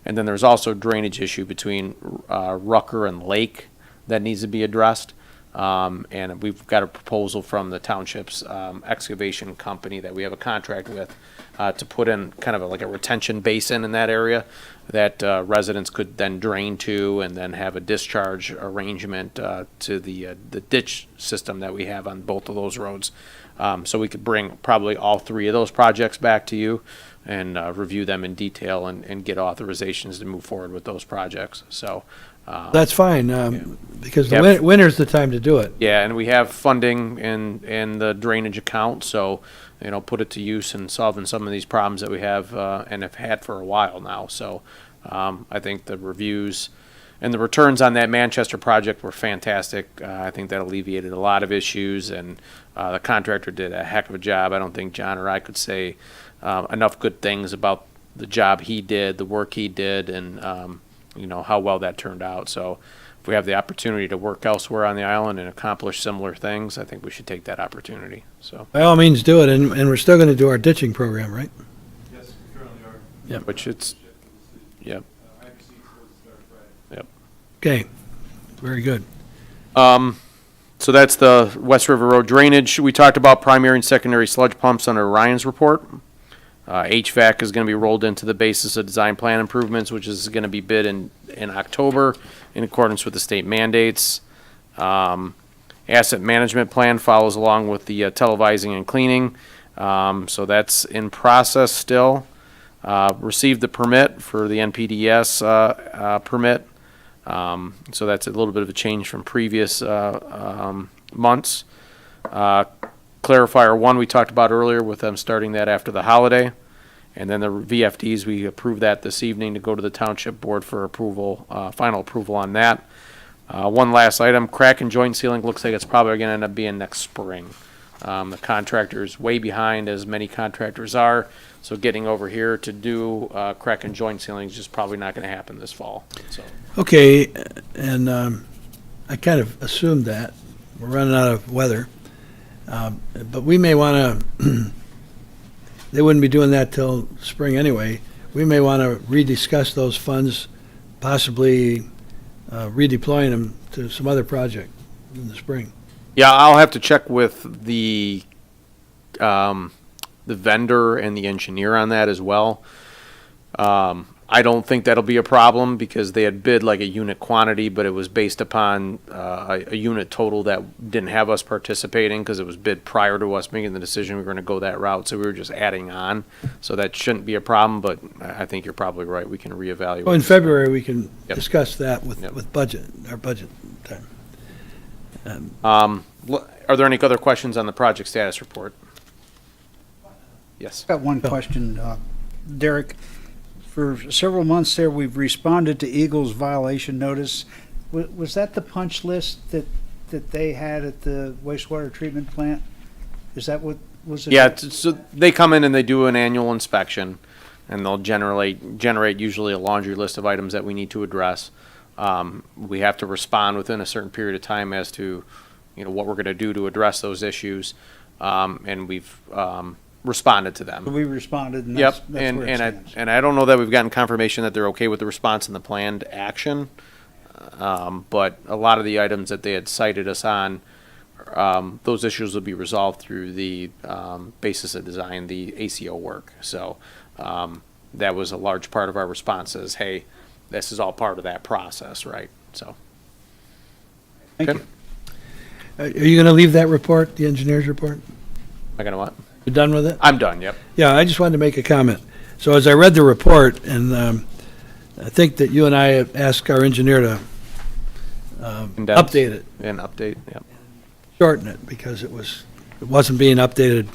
And then there's also a drainage issue between Rucker and Lake that needs to be addressed. And we've got a proposal from the township's excavation company that we have a contract with to put in kind of like a retention basin in that area that residents could then drain to and then have a discharge arrangement to the ditch system that we have on both of those roads. So we could bring probably all three of those projects back to you and review them in detail and get authorizations to move forward with those projects. So That's fine, because the Yep. winter's the time to do it. yeah, and we have funding in the drainage account, so put it to use in solving some of these problems that we have and have had for a while now. So I think the reviews and the returns on that Manchester project were fantastic. I think that alleviated a lot of issues, and the contractor did a heck of a job. I don't think John or I could say enough good things about the job he did, the work he did, and how well that turned out. So if we have the opportunity to work elsewhere on the island and accomplish similar things, I think we should take that opportunity. So, By all means, do it, and we're still going to do our ditching program, right? Yes, we currently are. Yep. which it's, yep. IPC is supposed to start Friday. Okay, very good. So that's the West River Road drainage. We talked about primary and secondary sludge pumps under Ryan's report. HVAC is going to be rolled into the basis of design plan improvements, which is going to be bid in October in accordance with the state mandates. Asset management plan follows along with the televising and cleaning. So that's in process still. Received the permit for the NPDES permit. So that's a little bit of a change from previous months. Clarifier 1 we talked about earlier with them starting that after the holiday. And then the VFDs, we approved that this evening to go to the Township Board for approval, final approval on that. One last item, crack and joint sealing looks like it's probably going to end up being next spring. The contractor's way behind, as many contractors are, so getting over here to do crack and joint sealing is just probably not going to happen this fall. So Okay, and I kind of assumed that. We're running out of weather. But we may want to, they wouldn't be doing that till spring anyway. We may want to rediscuss those funds, possibly redeploying them to some other project in the spring. yeah, I'll have to check with the vendor and the engineer on that as well. I don't think that'll be a problem because they had bid like a unit quantity, but it was based upon a unit total that didn't have us participating because it was bid prior to us making the decision we were going to go that route. So we were just adding on. So that shouldn't be a problem, but I think you're probably right. We can reevaluate. Well, in February, we can Yep. discuss that with, Yep. with budget, our budget time. Are there any other questions on the project status report? Yes. Got one question, Derek. For several months there, we've responded to Eagle's violation notice. Was that the punch list that they had at the wastewater treatment plant? Is that what was it? Yeah, so they come in and they do an annual inspection, and they'll generate usually a laundry list of items that we need to address. We have to respond within a certain period of time as to, what we're going to do to address those issues, and we've responded to them. So we responded, and Yep, that's where it stands. and I don't know that we've gotten confirmation that they're okay with the response and the planned action. But a lot of the items that they had cited us on, those issues will be resolved through the basis of design, the ACO work. So that was a large part of our responses. Hey, this is all part of that process, right? So. Thank Okay. you. Are you going to leave that report, the engineer's report? Am I gonna what? You done with it? I'm done, yep. Yeah, I just wanted to make a comment. So as I read the report, and I think that you and I have asked our engineer to Condensed. update it, An update, yep. shorten it, because it wasn't being updated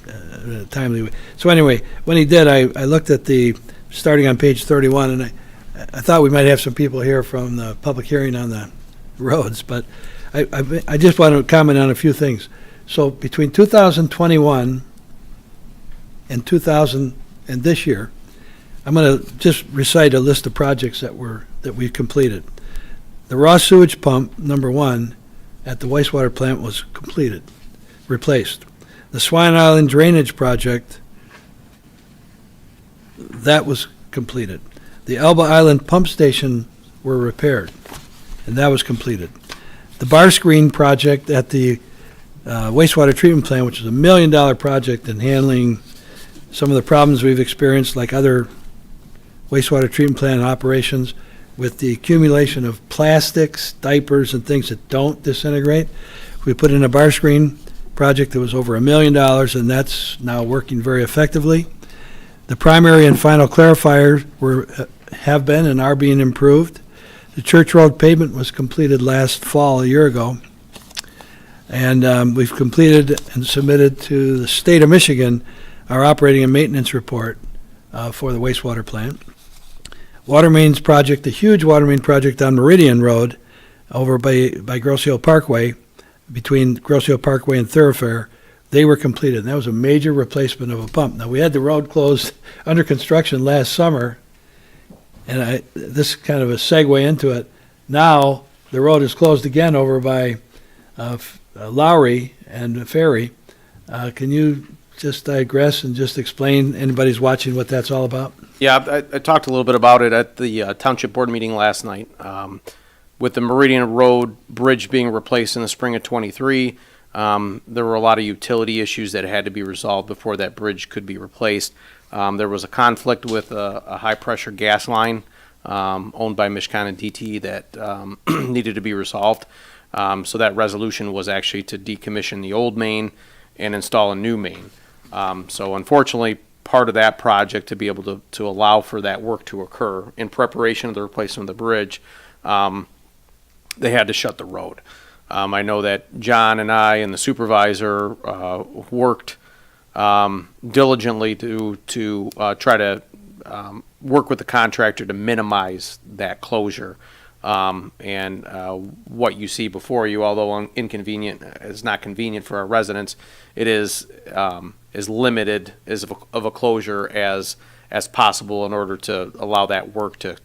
in a timely way. So anyway, when he did, I looked at starting on page 31, and I thought we might have some people here from the public hearing on the roads, but I just want to comment on a few things. So between 2021 and 2000 and this year, I'm going to just recite a list of projects that we've completed. The raw sewage pump, number 1, at the wastewater plant was completed, replaced. The Swan Island drainage project, that was completed. The Elba Island pump station were repaired, and that was completed. The bar screen project at the wastewater treatment plant, which is $1 million project in handling some of the problems we've experienced, like other wastewater treatment plant operations, with the accumulation of plastics, diapers, and things that don't disintegrate. We put in a bar screen project that was over $1 million, and that's now working very effectively. The primary and final clarifiers have been and are being improved. The Church Road pavement was completed last fall, a year ago. And we've completed and submitted to the state of Michigan our operating and maintenance report for the wastewater plant. Water mains project, a huge water main project on Meridian Road over by Grosse Hill Parkway, between Grosse Hill Parkway and Thoroughfare, they were completed. And that was a major replacement of a pump. Now, we had the road closed under construction last summer, and this is kind of a segue into it. Now, the road is closed again over by Lowry and Ferry. Can you just digress and just explain, anybody's watching, what that's all about? Yeah, I talked a little bit about it at the Township Board meeting last night. with the Meridian Road Bridge being replaced in the spring of '23, there were a lot of utility issues that had to be resolved before that bridge could be replaced. There was a conflict with a high-pressure gas line owned by Michigan and DTE that needed to be resolved. So that resolution was actually to decommission the old main and install a new main. So unfortunately, part of that project to be able to allow for that work to occur in preparation of the replacement of the bridge, they had to shut the road. I know that John and I and the supervisor worked diligently to try to work with the contractor to minimize that closure. And what you see before you, although inconvenient, is not convenient for our residents, it is as limited as of a closure as possible in order to allow that work to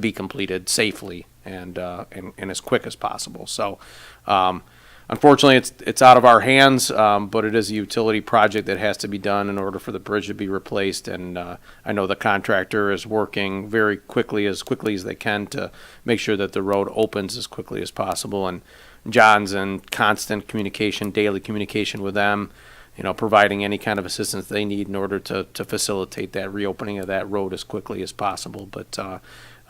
be completed safely and as quick as possible. So, unfortunately, it's out of our hands, but it is a utility project that has to be done in order for the bridge to be replaced. And I know the contractor is working very quickly as they can to make sure that the road opens as quickly as possible. And John's in constant communication, daily communication with them, providing any kind of assistance they need in order to facilitate that reopening of that road as quickly as possible. But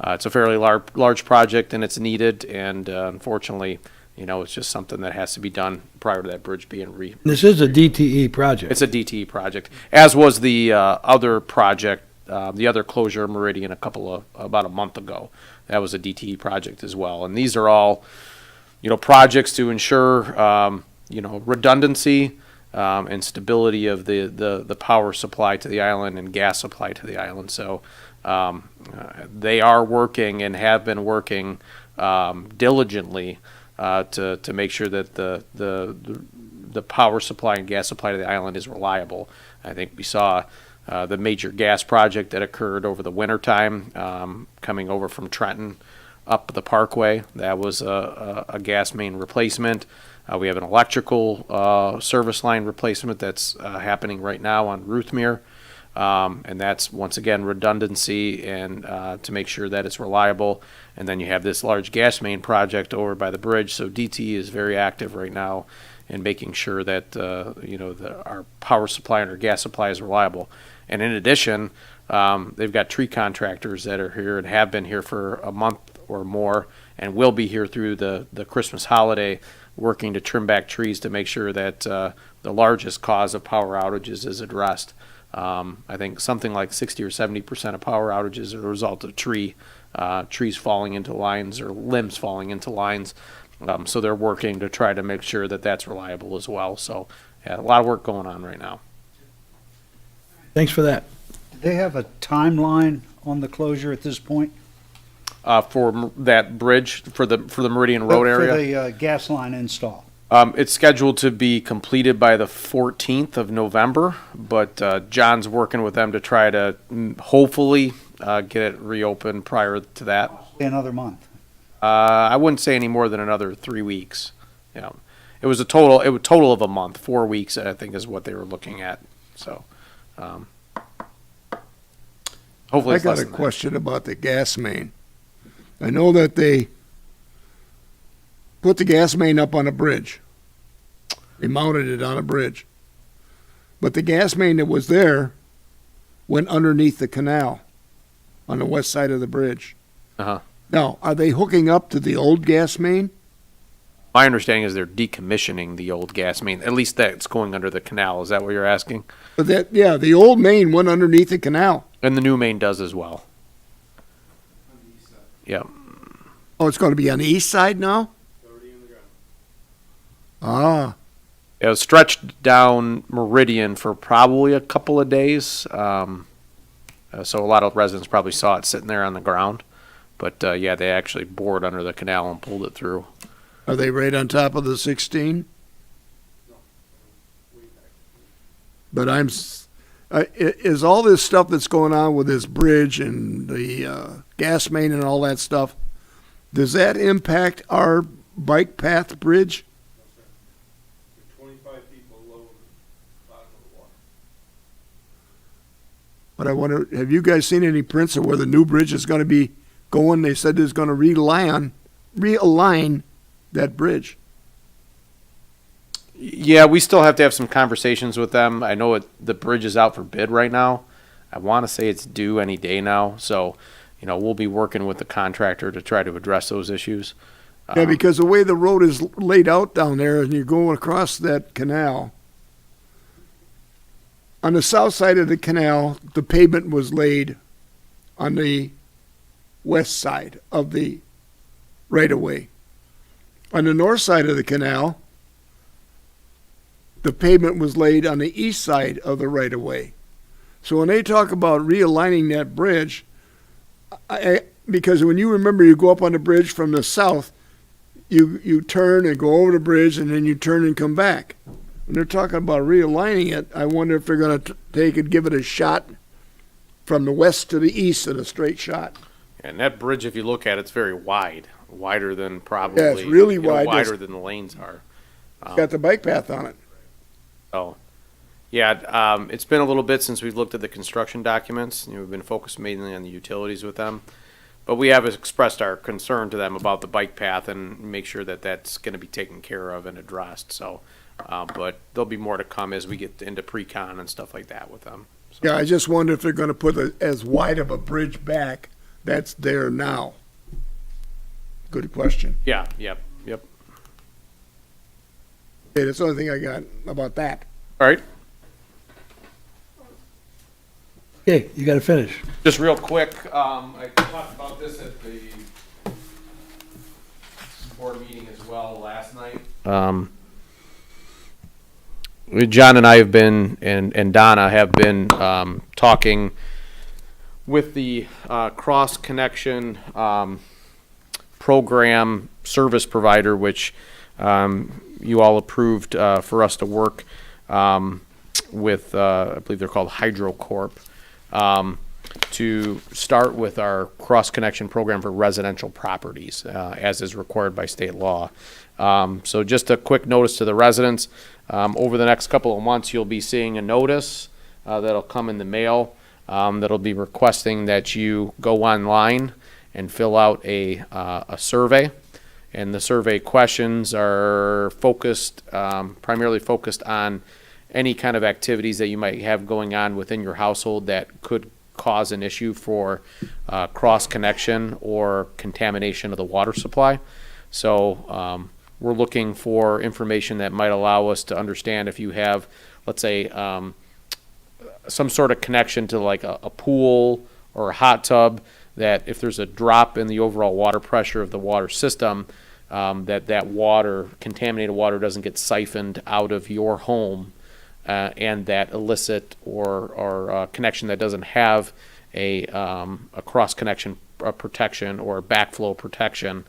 it's a fairly large project, and it's needed. And unfortunately, it's just something that has to be done prior to that bridge being This is a DTE project. It's a DTE project, as was the other project, the other closure of Meridian about a month ago. That was a DTE project as well. And these are all, projects to ensure, redundancy and stability of the power supply to the island and gas supply to the island. So they are working and have been working diligently to make sure that the power supply and gas supply to the island is reliable. I think we saw the major gas project that occurred over the wintertime coming over from Trenton up the Parkway. That was a gas main replacement. We have an electrical service line replacement that's happening right now on Ruthmere. And that's, once again, redundancy and to make sure that it's reliable. And then you have this large gas main project over by the bridge. So DTE is very active right now in making sure that, our power supply and our gas supply is reliable. And in addition, they've got tree contractors that are here and have been here for a month or more and will be here through the Christmas holiday, working to trim back trees to make sure that the largest cause of power outages is addressed. I think something like 60 or 70% of power outages are a result of trees falling into lines or limbs falling into lines. So they're working to try to make sure that that's reliable as well. So yeah, a lot of work going on right now. Thanks for that. Do they have a timeline on the closure at this point? For that bridge, for the Meridian Road area? For the gas line install. It's scheduled to be completed by the 14th of November, but John's working with them to try to hopefully get it reopened prior to that. Another month. I wouldn't say any more than another 3 weeks. It was a total of a month. 4 weeks, I think, is what they were looking at. So, hopefully, I it's got less a than that. question about the gas main. I know that they put the gas main up on a bridge. They mounted it on a bridge. But the gas main that was there went underneath the canal on the west side of the bridge. Uh-huh. Now, are they hooking up to the old gas main? My understanding is they're decommissioning the old gas main. At least that's going under the canal. Is that what you're asking? But the old main went underneath the canal. And the new main does as well. Yeah. Oh, it's going to be on the east side now? Ah, It was stretched down Meridian for probably a couple of days. So a lot of residents probably saw it sitting there on the ground. But yeah, they actually bored under the canal and pulled it through. are they right on top of the 16? But is all this stuff that's going on with this bridge and the gas main and all that stuff, does that impact our bike path bridge? 25 feet below the bottom of the water. But I wonder, have you guys seen any prints of where the new bridge is going to be going? They said it's going to rely on realign that bridge? Yeah, we still have to have some conversations with them. I know the bridge is out for bid right now. I want to say it's due any day now. So, we'll be working with the contractor to try to address those issues. Yeah, because the way the road is laid out down there and you're going across that canal, on the south side of the canal, the pavement was laid on the west side of the right-of-way. On the north side of the canal, the pavement was laid on the east side of the right-of-way. So when they talk about realigning that bridge, because when you remember, you go up on the bridge from the south, you turn and go over the bridge, and then you turn and come back. When they're talking about realigning it, I wonder if they're going to take and give it a shot from the west to the east in a straight shot. And that bridge, if you look at it, it's very wide, wider than probably. Yeah, it's really wide. Wider than the lanes are. It's got the bike path on it. So, yeah, it's been a little bit since we've looked at the construction documents. We've been focused mainly on the utilities with them. But we have expressed our concern to them about the bike path and make sure that that's going to be taken care of and addressed. So, but there'll be more to come as we get into pre-con and stuff like that with them. So. Yeah, I just wonder if they're going to put as wide of a bridge back that's there now. Good question. Yeah, yep. Okay, that's the only thing I got about that. All right. Okay, you gotta finish. Just real quick, I talked about this at the board meeting as well last night. John and I have been, and Donna have been talking with the cross-connection program service provider, which you all approved for us to work with, I believe they're called HydroCorp, to start with our cross-connection program for residential properties, as is required by state law. So just a quick notice to the residents, over the next couple of months, you'll be seeing a notice that'll come in the mail that'll be requesting that you go online and fill out a survey. And the survey questions are primarily focused on any kind of activities that you might have going on within your household that could cause an issue for cross connection or contamination of the water supply. So we're looking for information that might allow us to understand if you have, let's say, some sort of connection to like a pool or a hot tub, that if there's a drop in the overall water pressure of the water system, that water, contaminated water, doesn't get siphoned out of your home, and that illicit or connection that doesn't have a cross connection protection or backflow protection,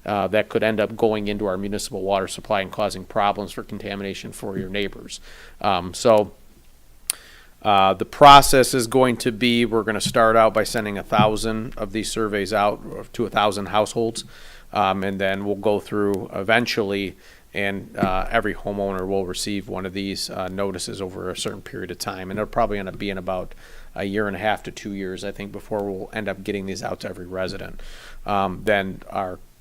that could end up going into our municipal water supply and causing problems for contamination for your neighbors. So the process is going to be, we're going to start out by sending 1,000 of these surveys out to 1,000 households, and then we'll go through eventually, and every homeowner will receive one of these notices over a certain period of time, and it'll probably end up being about a year and a half to 2 years, I think, before we'll end up getting these out to every resident. Then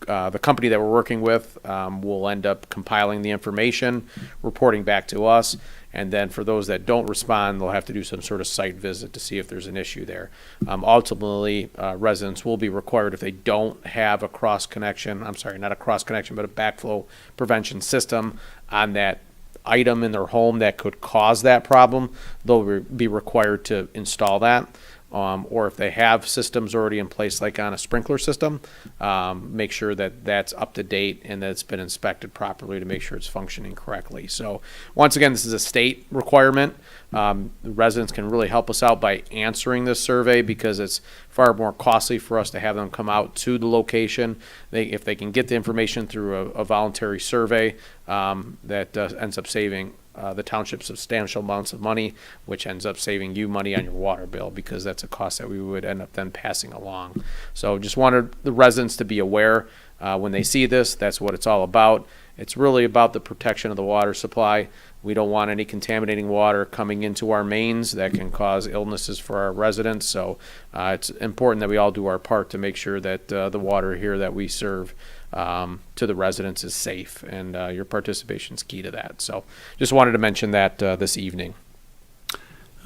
the company that we're working with will end up compiling the information, reporting back to us, and then for those that don't respond, they'll have to do some sort of site visit to see if there's an issue there. Ultimately, residents will be required, if they don't have a cross connection, I'm sorry, not a cross connection, but a backflow prevention system on that item in their home that could cause that problem, they'll be required to install that. Or if they have systems already in place, like on a sprinkler system, make sure that that's up to date and that it's been inspected properly to make sure it's functioning correctly. So once again, this is a state requirement. The residents can really help us out by answering this survey, because it's far more costly for us to have them come out to the location. If they can get the information through a voluntary survey, that ends up saving the township substantial amounts of money, which ends up saving you money on your water bill, because that's a cost that we would end up then passing along. So just wanted the residents to be aware, when they see this, that's what it's all about. It's really about the protection of the water supply. We don't want any contaminating water coming into our mains that can cause illnesses for our residents. So it's important that we all do our part to make sure that the water here that we serve to the residents is safe, and your participation is key to that. So just wanted to mention that this evening.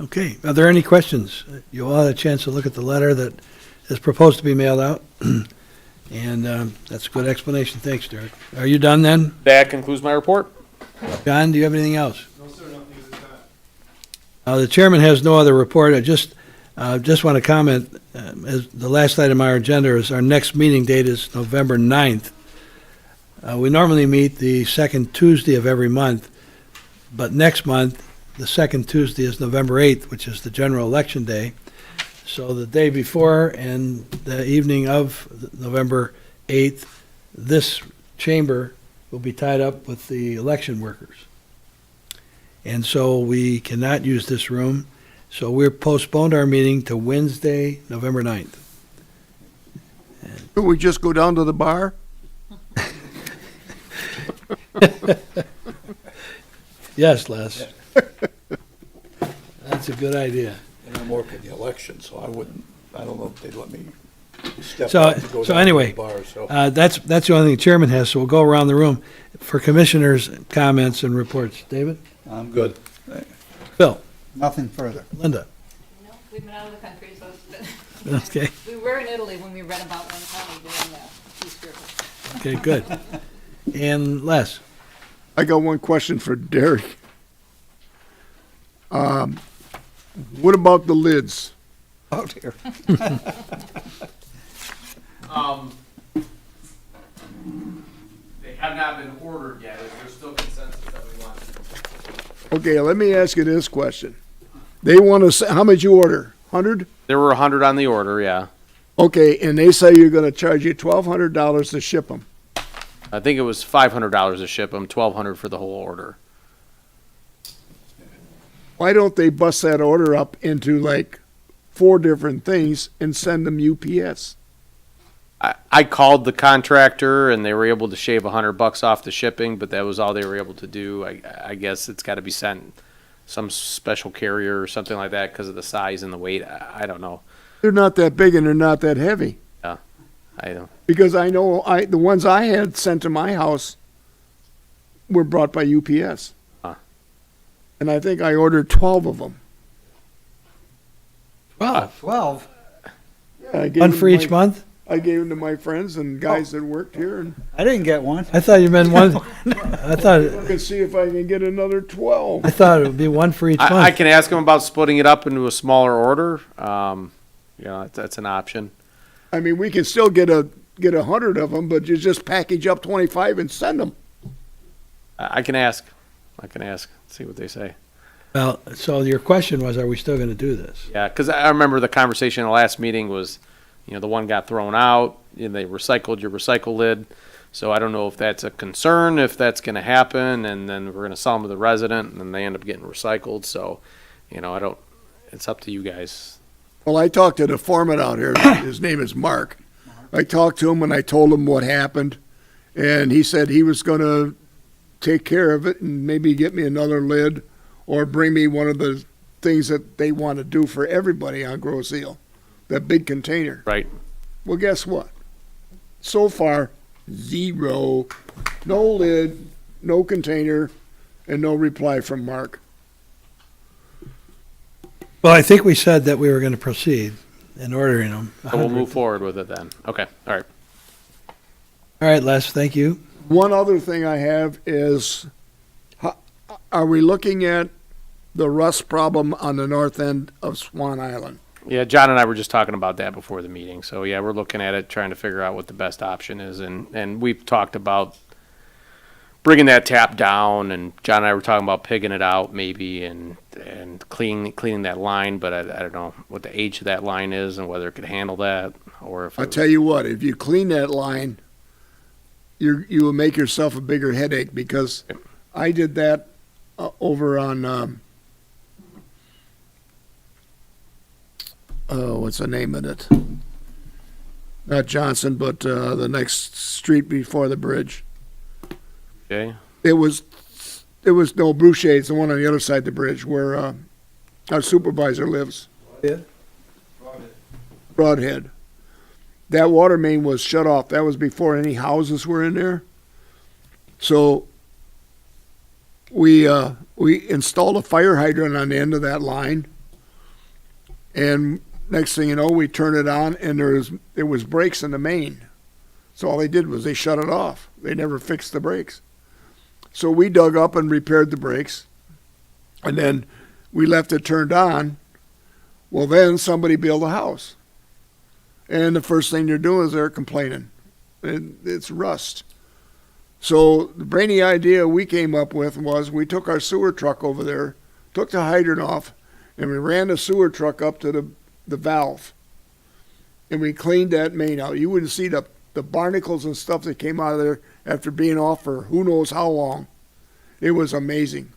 Okay, are there any questions? You all had a chance to look at the letter that is proposed to be mailed out, and that's a good explanation. Thanks, Derek. Are you done then? That concludes my report. John, do you have anything else? No, sir, nothing at this time. The chairman has no other report. I just want to comment, as the last item on our agenda is our next meeting date is November 9th. We normally meet the second Tuesday of every month, but next month, the second Tuesday is November 8th, which is the general election day. So the day before and the evening of November 8th, this chamber will be tied up with the election workers. And so we cannot use this room. So we're postponed our meeting to Wednesday, November 9th. Could we just go down to the bar? Yes, Les. That's a good idea. And I'm working the election, so I don't know if they'd let me step So- out to go so down anyway, to the bar, so. That's the only thing the chairman has, so we'll go around the room for commissioners' comments and reports. David? I'm good. Bill? Nothing further. Linda? No, we've been out of the country, so it's been, Okay, we were in Italy when we read about Wayne County doing the Peace River. okay, good. And Les? I got one question for Derek. What about the lids? Oh, dear. They have not been ordered yet. Is there still consensus that we want? Okay, let me ask you this question. They want to, how much you order? 100? There were 100 on the order, yeah. Okay, and they say you're going to charge you $1,200 to ship them. I think it was $500 to ship them, $1,200 for the whole order. Why don't they bust that order up into like 4 different things and send them UPS? I called the contractor and they were able to shave $100 off the shipping, but that was all they were able to do. I guess it's got to be sent some special carrier or something like that because of the size and the weight. I don't know. They're not that big and they're not that heavy. I don't. Because I know the ones I had sent to my house were brought by UPS. Huh. And I think I ordered 12 of them. 12? Yeah, I gave One them for to each my- month? I gave them to my friends and guys that worked here, and I didn't get one. I thought you meant one, I thought see if I can get another 12. it would be one for each I month. can ask them about splitting it up into a smaller order. That's an option. I mean, we can still get 100 of them, but you just package up 25 and send them. I can ask. See what they say. Well, so your question was, are we still going to do this? Yeah, because I remember the conversation in the last meeting was, the one got thrown out, and they recycled your recycle lid. So I don't know if that's a concern, if that's going to happen, and then we're going to sell them to the resident, and then they end up getting recycled. So, it's up to you guys. Well, I talked to the foreman out here. His name is Mark. I talked to him and I told him what happened, and he said he was going to take care of it and maybe get me another lid or bring me one of the things that they want to do for everybody on Grosse Ile, that big container. Right. Well, guess what? So far, 0. No lid, no container, and no reply from Mark. Well, I think we said that we were going to proceed in ordering them. So we'll move forward with it then. Okay. All right. All right, Les, thank you. One other thing I have is, are we looking at the rust problem on the north end of Swan Island? Yeah, John and I were just talking about that before the meeting. So yeah, we're looking at it, trying to figure out what the best option is, and we've talked about bringing that tap down, and John and I were talking about pigging it out maybe and cleaning that line, but I don't know what the age of that line is and whether it could handle that or if I'll tell you what, if you clean that line, you will make yourself a bigger headache, because I did that over on, what's the name of it? Not Johnson, but the next street before the bridge. okay. It was no Boucher's, the one on the other side of the bridge where our supervisor lives. Yeah. Broadhead. that water main was shut off. That was before any houses were in there. So we installed a fire hydrant on the end of that line. And next thing you know, we turned it on and there was breaks in the main. So all they did was they shut it off. They never fixed the breaks. So we dug up and repaired the breaks. And then we left it turned on. Well, then somebody built a house. And the first thing they're doing is they're complaining. It's rust. So the brainy idea we came up with was we took our sewer truck over there, took the hydrant off, and we ran the sewer truck up to the valve. And we cleaned that main out. You wouldn't see the barnacles and stuff that came out of there after being off for who knows how long. It was amazing.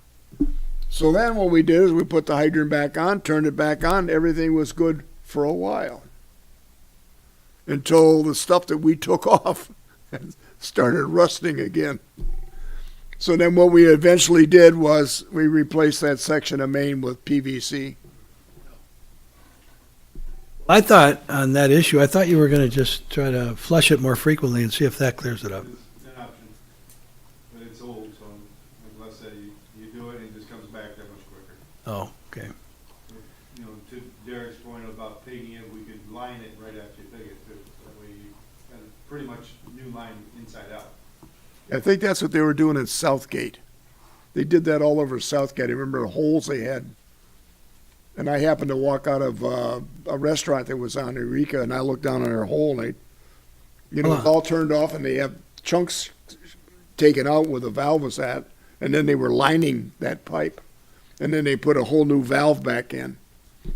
So then what we did is we put the hydrant back on, turned it back on, everything was good for a while. Until the stuff that we took off started rusting again. So then what we eventually did was we replaced that section of main with PVC. I thought on that issue, I thought you were going to just try to flush it more frequently and see if that clears it up. It's an option, but it's old, so like Les said, you do it and it just comes back that much quicker. Oh, okay. You know, to Derek's point about pigging it, we could line it right after you pig it too. So that way you got a pretty much new line inside out. I think that's what they were doing in Southgate. They did that all over Southgate. I remember the holes they had. And I happened to walk out of a restaurant that was on Eureka, and I looked down on their hole, and it's all turned off, and they have chunks taken out where the valve was at, and then they were lining that pipe. And then they put a whole new valve back in.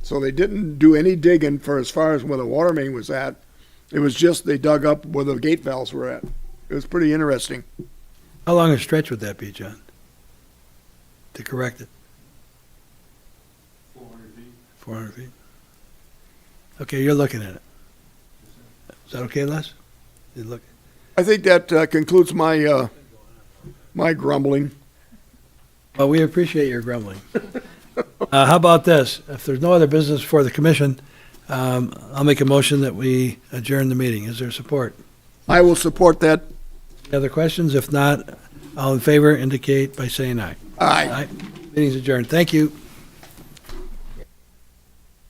So they didn't do any digging for as far as where the water main was at. It was just they dug up where the gate valves were at. It was pretty interesting. How long a stretch would that be, John? To correct it? 400 feet. 400 feet? Okay, you're looking at it. Is that okay, Les? You look. I think that concludes my my grumbling. Well, we appreciate your grumbling. How about this? If there's no other business for the commission, I'll make a motion that we adjourn the meeting. Is there support? I will support that. Any other questions? If not, all in favor indicate by saying aye. Aye. Meeting's adjourned. Thank you.